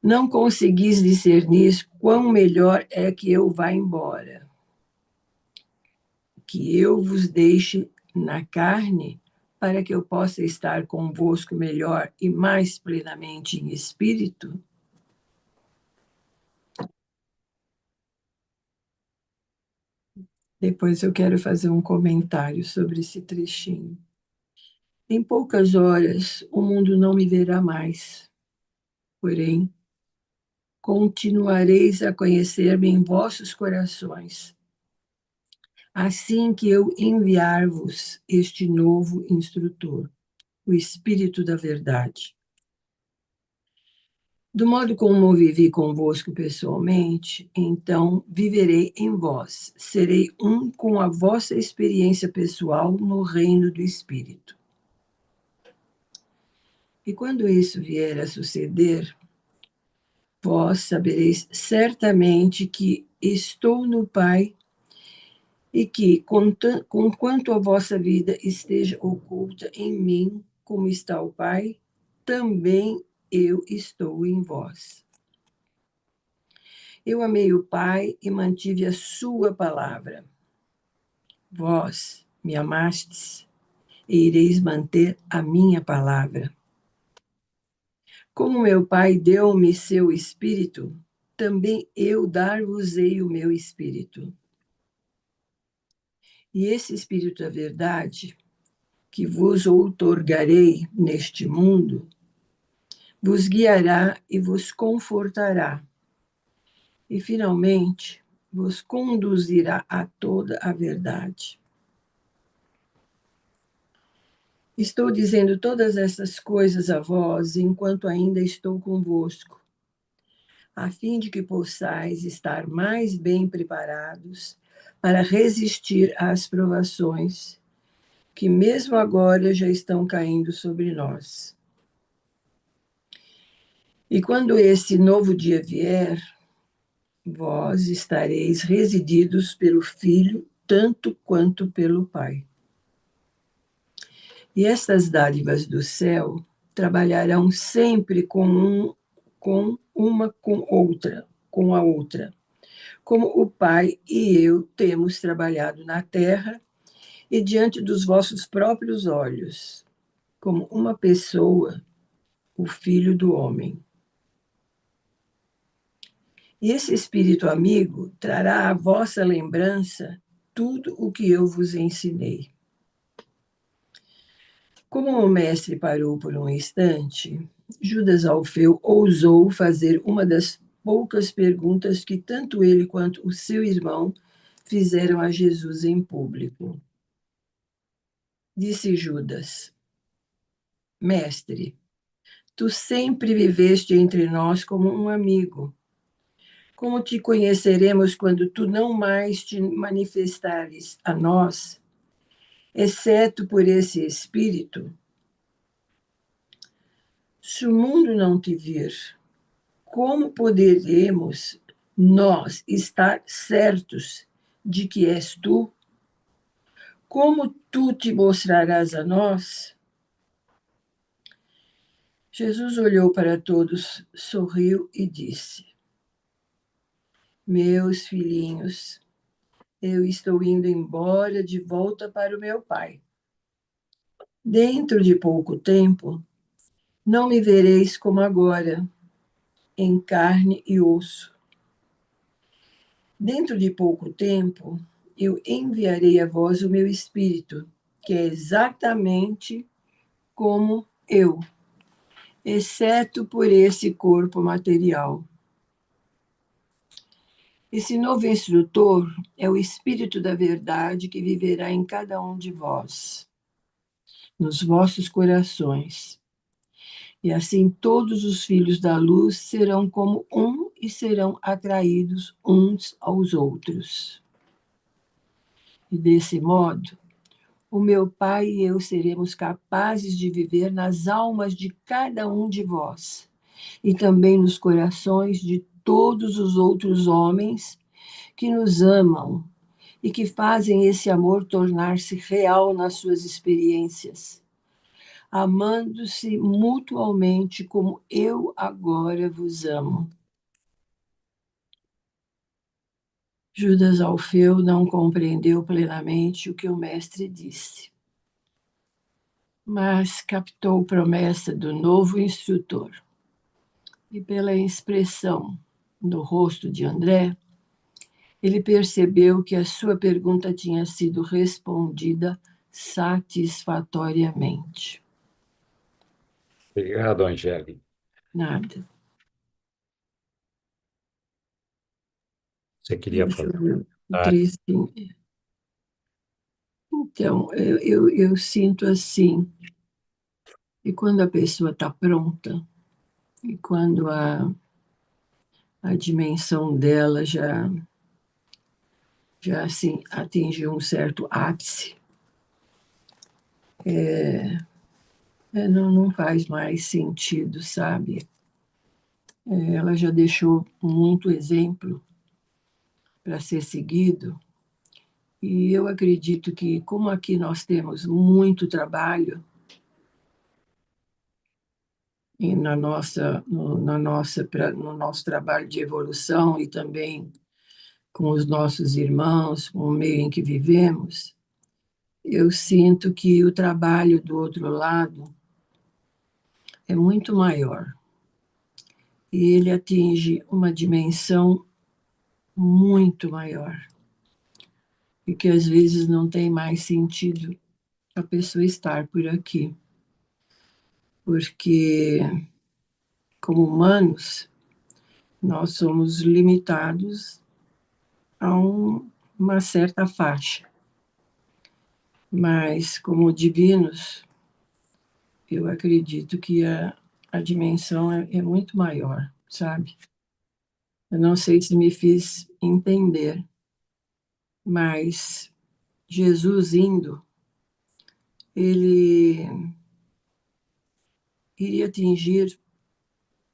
Não conseguis discernir quão melhor é que eu vá embora, que eu vos deixe na carne, para que eu possa estar convosco melhor e mais plenamente em espírito? Depois eu quero fazer um comentário sobre esse trechinho. Em poucas horas, o mundo não me verá mais. Porém, continuareis a conhecer-me em vossos corações, assim que eu enviar-vos este novo instrutor, o Espírito da Verdade. Do modo como vivi convosco pessoalmente, então viverei em vós, serei um com a vossa experiência pessoal no reino do Espírito. E quando isso vier a suceder, vós sabereis certamente que estou no Pai e que, conquanto a vossa vida esteja oculta em mim, como está o Pai, também eu estou em vós. Eu amei o Pai e mantive a sua palavra. Vós me amastes e ireis manter a minha palavra. Como meu Pai deu-me seu Espírito, também eu dar-vos-ei o meu espírito. E esse espírito da verdade, que vos outorgarei neste mundo, vos guiará e vos confortará. E, finalmente, vos conduzirá a toda a verdade. Estou dizendo todas essas coisas a vós enquanto ainda estou convosco, a fim de que possais estar mais bem preparados para resistir às provações que mesmo agora já estão caindo sobre nós. E quando esse novo dia vier, vós estareis resididos pelo Filho tanto quanto pelo Pai. E estas dádivas do céu trabalharão sempre com a outra, como o Pai e eu temos trabalhado na terra e diante dos vossos próprios olhos, como uma pessoa, o Filho do Homem. E esse Espírito amigo trará à vossa lembrança tudo o que eu vos ensinei. Como o mestre parou por um instante, Judas Alfeu ousou fazer uma das poucas perguntas que tanto ele quanto o seu irmão fizeram a Jesus em público. Disse Judas: Mestre, tu sempre viveste entre nós como um amigo. Como te conheceremos quando tu não mais te manifestares a nós, exceto por esse Espírito? Se o mundo não te vir, como poderemos nós estar certos de que és tu? Como tu te mostrarás a nós? Jesus olhou para todos, sorriu e disse: Meus filhinhos, eu estou indo embora de volta para o meu Pai. Dentro de pouco tempo, não me vereis como agora, em carne e osso. Dentro de pouco tempo, eu enviarei a vós o meu Espírito, que é exatamente como eu, exceto por esse corpo material. Esse novo instrutor é o Espírito da verdade que viverá em cada um de vós, nos vossos corações. E assim todos os filhos da luz serão como um e serão atraídos uns aos outros. E desse modo, o meu Pai e eu seremos capazes de viver nas almas de cada um de vós e também nos corações de todos os outros homens que nos amam e que fazem esse amor tornar-se real nas suas experiências, amando-se mutualmente como eu agora vos amo. Judas Alfeu não compreendeu plenamente o que o mestre disse, mas captou a promessa do novo instrutor. E pela expressão no rosto de André, ele percebeu que a sua pergunta tinha sido respondida satisfatoriamente. Obrigado, Angélica. Nada. Você queria Deixa eu falar? ver. Então, eu sinto assim, e quando a pessoa está pronta, e quando a dimensão dela já assim, atingiu um certo ápice, não faz mais sentido, sabe? Ela já deixou muito exemplo para ser seguido, e eu acredito que, como aqui nós temos muito trabalho, e no nosso trabalho de evolução e também com os nossos irmãos, com o meio em que vivemos, eu sinto que o trabalho do outro lado é muito maior. e ele atinge uma dimensão muito maior, e que às vezes não tem mais sentido a pessoa estar por aqui, porque, como humanos, nós somos limitados a uma certa faixa, mas, como divinos, eu acredito que a dimensão é muito maior, sabe? Eu não sei se me fiz entender, mas Jesus indo, ele iria atingir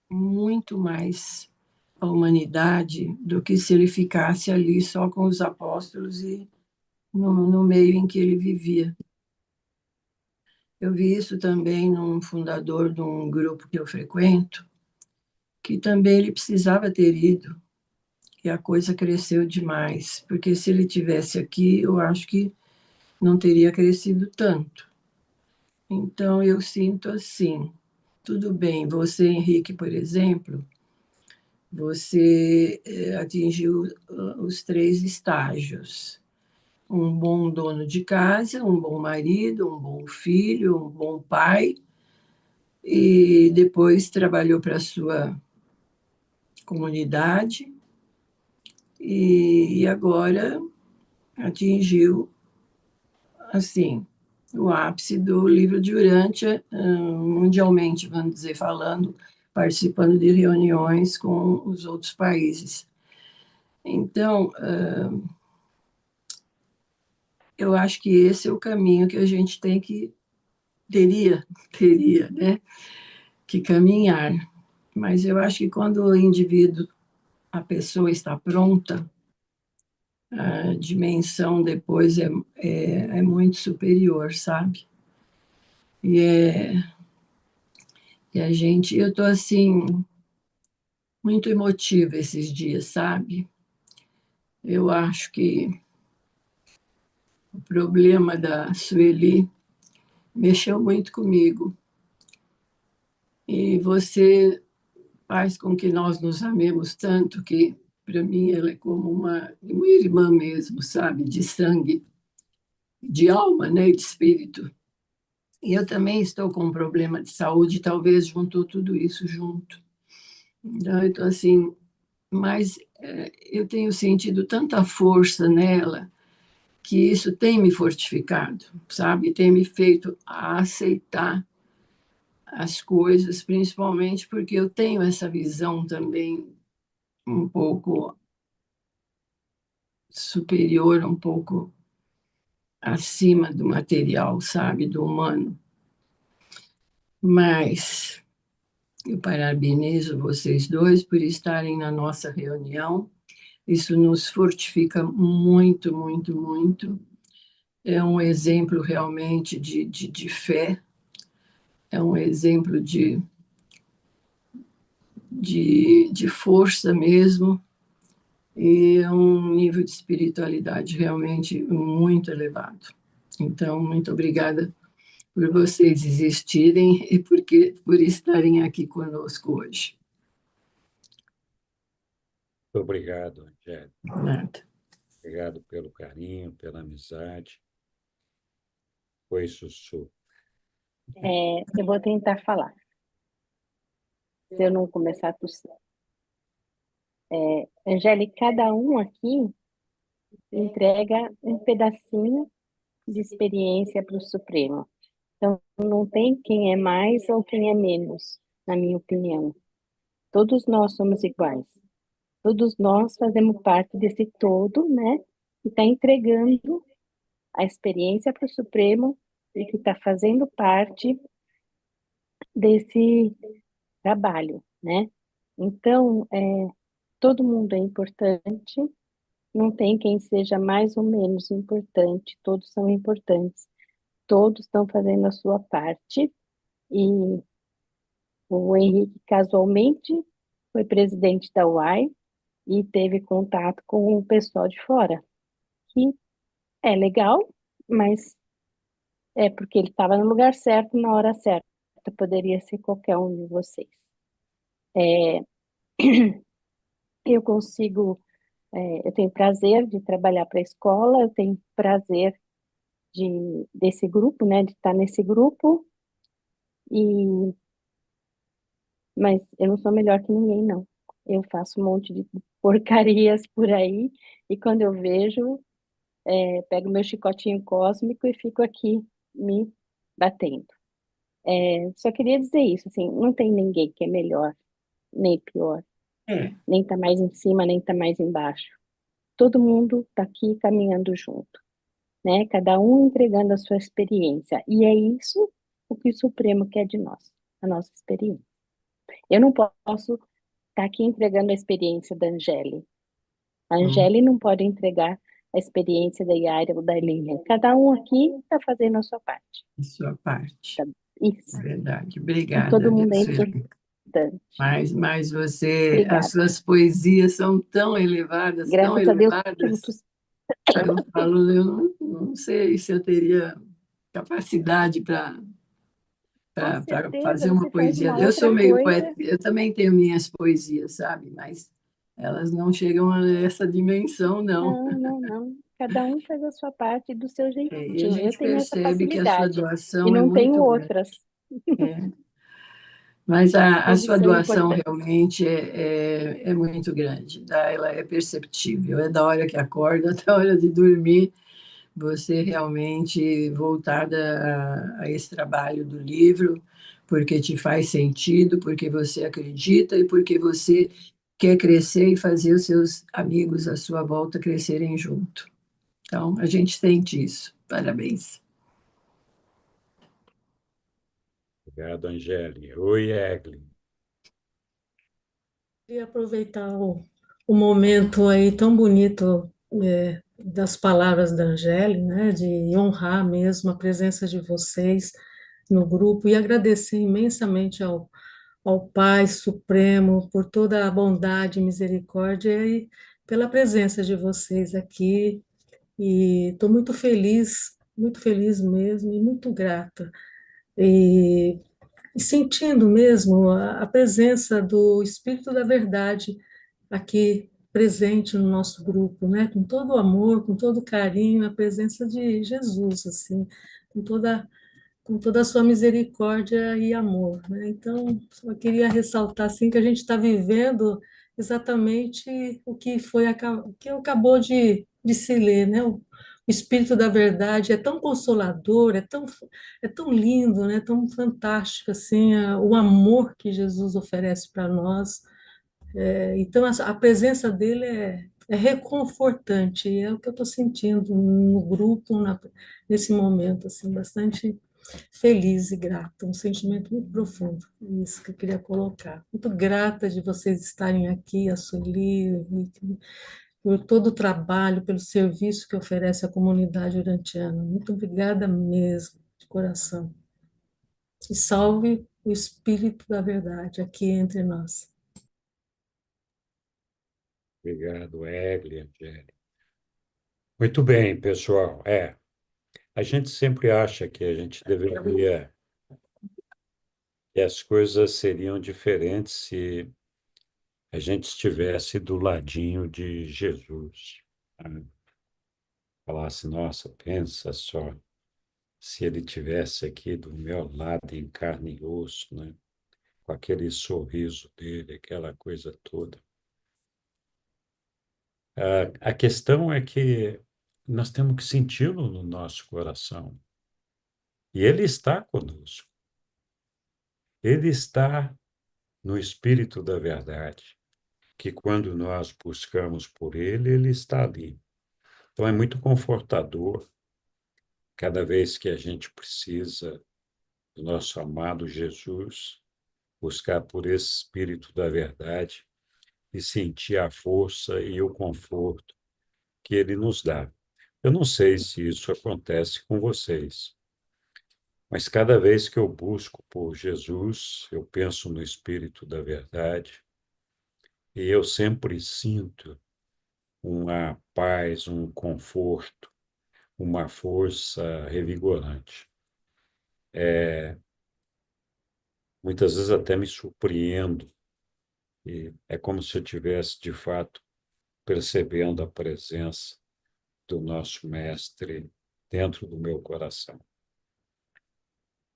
muito mais a humanidade do que se ele ficasse ali só com os apóstolos e no meio em que ele vivia. Eu vi isso também num fundador de um grupo que eu frequento, que também ele precisava ter ido, e a coisa cresceu demais, porque se ele tivesse aqui, eu acho que não teria crescido tanto. Então, eu sinto assim, tudo bem, você, Henrique, por exemplo, você atingiu os 3 estágios. Um bom dono de casa, um bom marido, um bom filho, um bom pai, e depois trabalhou para a sua comunidade, e agora atingiu, assim, o ápice do livro de Urântia, mundialmente, vamos dizer, falando, participando de reuniões com os outros países. Então, eu acho que esse é o caminho que a gente teria, né, que caminhar. Mas eu acho que quando o indivíduo, a pessoa está pronta, a dimensão depois é muito superior, sabe? E, e a gente, eu estou assim, muito emotiva esses dias, sabe? Eu acho que o problema da Sueli mexeu muito comigo. E você faz com que nós nos amemos tanto que, para mim, ela é como uma irmã mesmo, sabe? De sangue, de alma, né? De espírito. E eu também estou com um problema de saúde, talvez juntou tudo isso junto. Então, eu estou assim, mas eu tenho sentido tanta força nela que isso tem me fortificado, sabe? Tem me feito a aceitar as coisas, principalmente porque eu tenho essa visão também um pouco superior, um pouco acima do material, sabe? Do humano. Mas eu parabenizo vocês dois por estarem na nossa reunião. Isso nos fortifica muito, muito, muito. É um exemplo realmente de fé, é um exemplo de força mesmo, e é um nível de espiritualidade realmente muito elevado. Então, muito obrigada por vocês existirem e por estarem aqui conosco hoje. Muito obrigado, Angélica. Nada. Obrigado pelo carinho, pela amizade. Oi, Sussu. Eu vou tentar falar, se eu não começar a tossir. Angélica, cada um aqui entrega um pedacinho de experiência para o Supremo. Então, não tem quem é mais ou quem é menos, na minha opinião. Todos nós somos iguais. Todos nós fazemos parte desse todo, né? Que está entregando a experiência para o Supremo e que está fazendo parte desse trabalho, né? Então, todo mundo é importante, não tem quem seja mais ou menos importante, todos são importantes, todos estão fazendo a sua parte, e o Henrique, casualmente, foi presidente da UAI e teve contato com o pessoal de fora, que é legal, mas é porque ele estava no lugar certo, na hora certa, poderia ser qualquer um de vocês. eu consigo, eu tenho prazer de trabalhar para a escola, eu tenho prazer desse grupo, né, de estar nesse grupo, mas eu não sou melhor que ninguém, não. Eu faço um monte de porcarias por aí, e quando eu vejo, pego meu chicotinho cósmico e fico aqui me batendo. Só queria dizer isso, assim, não tem ninguém que é melhor, nem pior, É, nem tá mais em cima, nem tá mais embaixo. Todo mundo tá aqui caminhando junto, né? Cada um entregando a sua experiência. E é isso o que o Supremo quer de nós, a nossa experiência. Eu não posso estar aqui entregando a experiência da Angeli. A não, Angeli não pode entregar a experiência da Yara ou da Lilian. Cada um aqui está fazendo a sua parte. a sua parte. Tá? Isso. É verdade. E todo Obrigada, mundo viu, é Sueli? importante. Mas você, as Obrigada. suas poesias são tão Graças a Deus que eu tô... elevadas, que eu falo, eu não sei se eu teria capacidade para Com para certeza, fazer uma você faz poesia. uma Eu outra sou meio poeta, coisa. eu também tenho minhas poesias, sabe? Mas elas não chegam a essa dimensão, não. Não, não, não. Cada um faz a sua parte do seu E a jeitinho. Eu gente tenho essa percebe que a sua facilidade e doação é não tenho muito grande. outras. É. Mas a Todos sua são doação importantes. realmente é muito grande, tá? Ela é perceptível. É da hora que acorda até a hora de dormir, você realmente voltada a esse trabalho do livro, porque te faz sentido, porque você acredita e porque você quer crescer e fazer os seus amigos à sua volta crescerem junto. Então, a gente sente isso. Parabéns. Obrigado, Angélica. Oi, Egli. Queria aproveitar o momento aí tão bonito das palavras da Angélica, né, de honrar mesmo a presença de vocês no grupo e agradecer imensamente ao Pai Supremo por toda a bondade e misericórdia e pela presença de vocês aqui. E estou muito feliz mesmo e muito grata. E e sentindo mesmo a presença do Espírito da Verdade aqui presente no nosso grupo, né? Com todo o amor, com todo o carinho, a presença de Jesus, assim, com toda a sua misericórdia e amor, né? Então, só queria ressaltar assim que a gente está vivendo exatamente o que acabou de se ler, né? O Espírito da Verdade é tão consolador, é tão lindo, né? Tão fantástico assim, o amor que Jesus oferece para nós. Então, a presença dele é reconfortante, é o que eu estou sentindo no grupo, nesse momento, assim, bastante feliz e grata, um sentimento muito profundo, isso que eu queria colocar. Muito grata de vocês estarem aqui, a Sueli, o Henrique, por todo o trabalho, pelo serviço que oferece à comunidade urantiana. Muito obrigada mesmo, de coração. E salve o Espírito da Verdade aqui entre nós. Obrigado, Egli, Angélica. Muito bem, pessoal. A gente sempre acha que a gente deveria, que as coisas seriam diferentes se a gente estivesse do ladinho de Jesus, né? Falasse, nossa, pensa só, se ele tivesse aqui do meu lado em carne e osso, né? Com aquele sorriso dele, aquela coisa toda. A questão é que nós temos que senti-lo no nosso coração. E ele está conosco. Ele está no Espírito da Verdade, que quando nós buscamos por ele, ele está ali. Então é muito confortador cada vez que a gente precisa do nosso amado Jesus, buscar por esse Espírito da Verdade e sentir a força e o conforto que ele nos dá. Eu não sei se isso acontece com vocês, mas cada vez que eu busco por Jesus, eu penso no Espírito da Verdade e eu sempre sinto uma paz, um conforto, uma força revigorante. Muitas vezes até me surpreendo E é como se eu tivesse, de fato, percebendo a presença do nosso Mestre dentro do meu coração.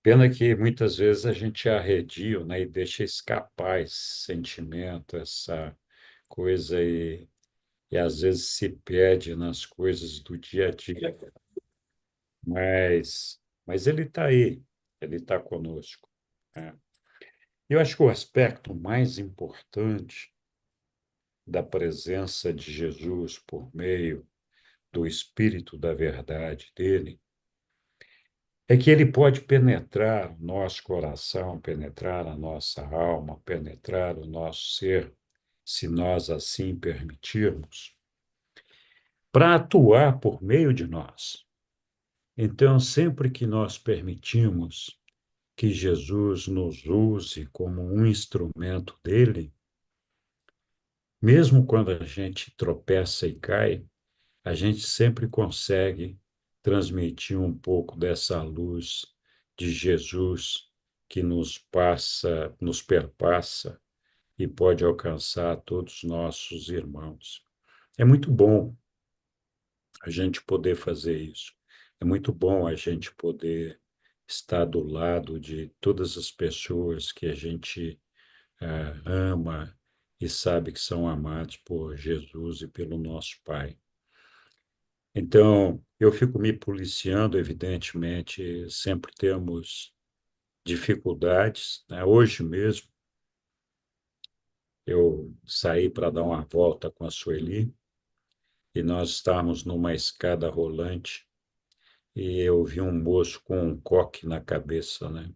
Pena que muitas vezes a gente é arredio, né, e deixa escapar esse sentimento, essa coisa, e às vezes se perde nas coisas do dia a dia. Mas ele está aí, ele está conosco, né? Eu acho que o aspecto mais importante da presença de Jesus por meio do Espírito da verdade dele é que ele pode penetrar o nosso coração, penetrar a nossa alma, penetrar o nosso ser, se nós assim permitirmos, para atuar por meio de nós. Então, sempre que nós permitimos que Jesus nos use como um instrumento dele, mesmo quando a gente tropeça e cai, a gente sempre consegue transmitir um pouco dessa luz de Jesus que nos passa, nos perpassa e pode alcançar todos os nossos irmãos. É muito bom a gente poder fazer isso. É muito bom a gente poder estar do lado de todas as pessoas que a gente ama e sabe que são amados por Jesus e pelo nosso Pai. Então, eu fico me policiando, evidentemente, sempre temos dificuldades, né? Hoje mesmo, eu saí para dar uma volta com a Sueli e nós estávamos numa escada rolante e eu vi um moço com um coque na cabeça, né?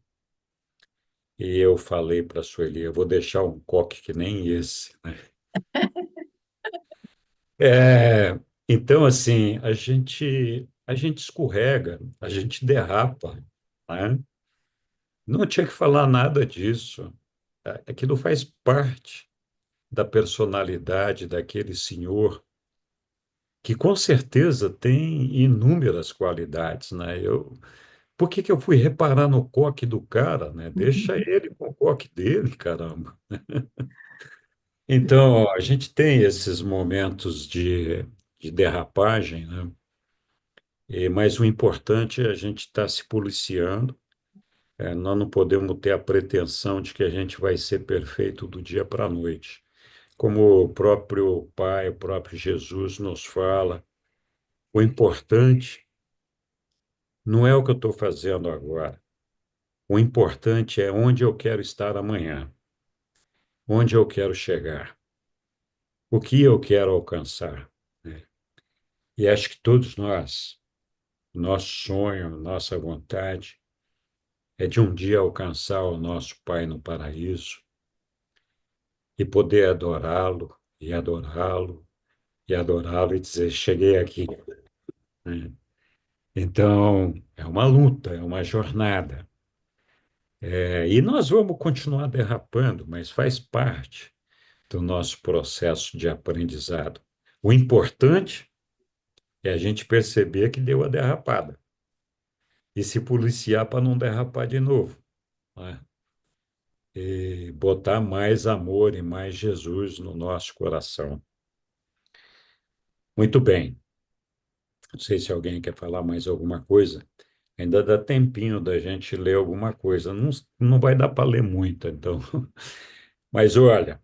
E eu falei para a Sueli, eu vou deixar um coque que nem esse, né? É, então, assim, a gente escorrega, a gente derrapa, né? Não tinha que falar nada disso. Aquilo faz parte da personalidade daquele senhor, que com certeza tem inúmeras qualidades, né? Por que que eu fui reparar no coque do cara, né? Deixa ele com o coque dele, caramba. Então, a gente tem esses momentos de derrapagem, né? Mas o importante é a gente estar se policiando. Nós não podemos ter a pretensão de que a gente vai ser perfeito do dia para a noite. Como o próprio Pai, o próprio Jesus nos fala, o importante não é o que eu estou fazendo agora. O importante é onde eu quero estar amanhã, onde eu quero chegar, o que eu quero alcançar, né? E acho que todos nós, nosso sonho, nossa vontade é de um dia alcançar o nosso Pai no paraíso e poder adorá-lo, e adorá-lo, e adorá-lo e dizer: cheguei aqui, né? Então, é uma luta, é uma jornada. E nós vamos continuar derrapando, mas faz parte do nosso processo de aprendizado. O importante é a gente perceber que deu a derrapada e se policiar para não derrapar de novo, né? E botar mais amor e mais Jesus no nosso coração. Muito bem. Não sei se alguém quer falar mais alguma coisa. Ainda dá tempinho da gente ler alguma coisa. Não, não vai dar para ler muita, então. Mas olha,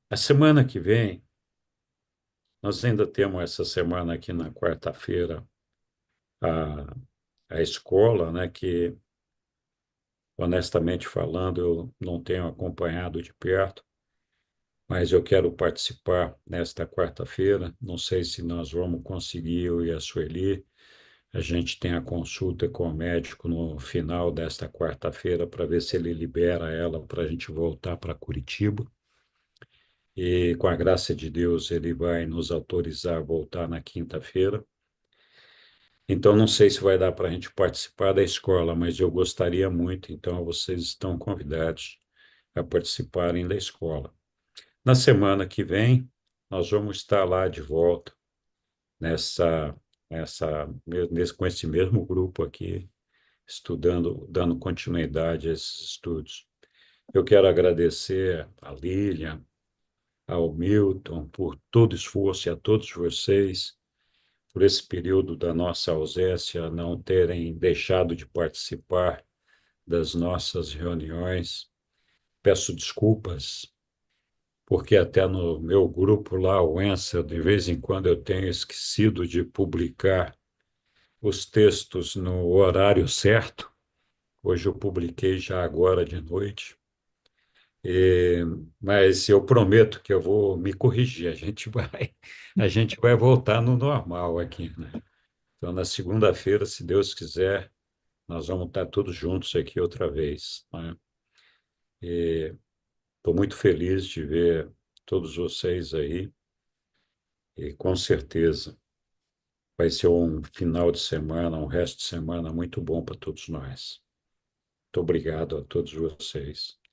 a semana que vem, nós ainda temos essa semana aqui na quarta-feira a, a escola, né, que, honestamente falando, eu não tenho acompanhado de perto, mas eu quero participar nesta quarta-feira. Não sei se nós vamos conseguir, eu e a Sueli. A gente tem a consulta com o médico no final desta quarta-feira para ver se ele libera ela para a gente voltar para Curitiba. E, com a graça de Deus, ele vai nos autorizar a voltar na quinta-feira. Então, não sei se vai dar para a gente participar da escola, mas eu gostaria muito, então vocês estão convidados a participarem da escola. Na semana que vem, nós vamos estar lá de volta, nessa, com esse mesmo grupo aqui, estudando, dando continuidade a esses estudos. Eu quero agradecer a Lilian, ao Milton, por todo o esforço e a todos vocês, por esse período da nossa ausência, não terem deixado de participar das nossas reuniões. Peço desculpas, porque até no meu grupo lá, o Ensa, de vez em quando eu tenho esquecido de publicar os textos no horário certo. Hoje eu publiquei já agora de noite. E, mas eu prometo que eu vou me corrigir. A gente vai voltar no normal aqui, né? Então, na segunda-feira, se Deus quiser, nós vamos estar todos juntos aqui outra vez, né? E estou muito feliz de ver todos vocês aí, e com certeza vai ser um final de semana, um resto de semana muito bom para todos nós. Muito obrigado a todos vocês.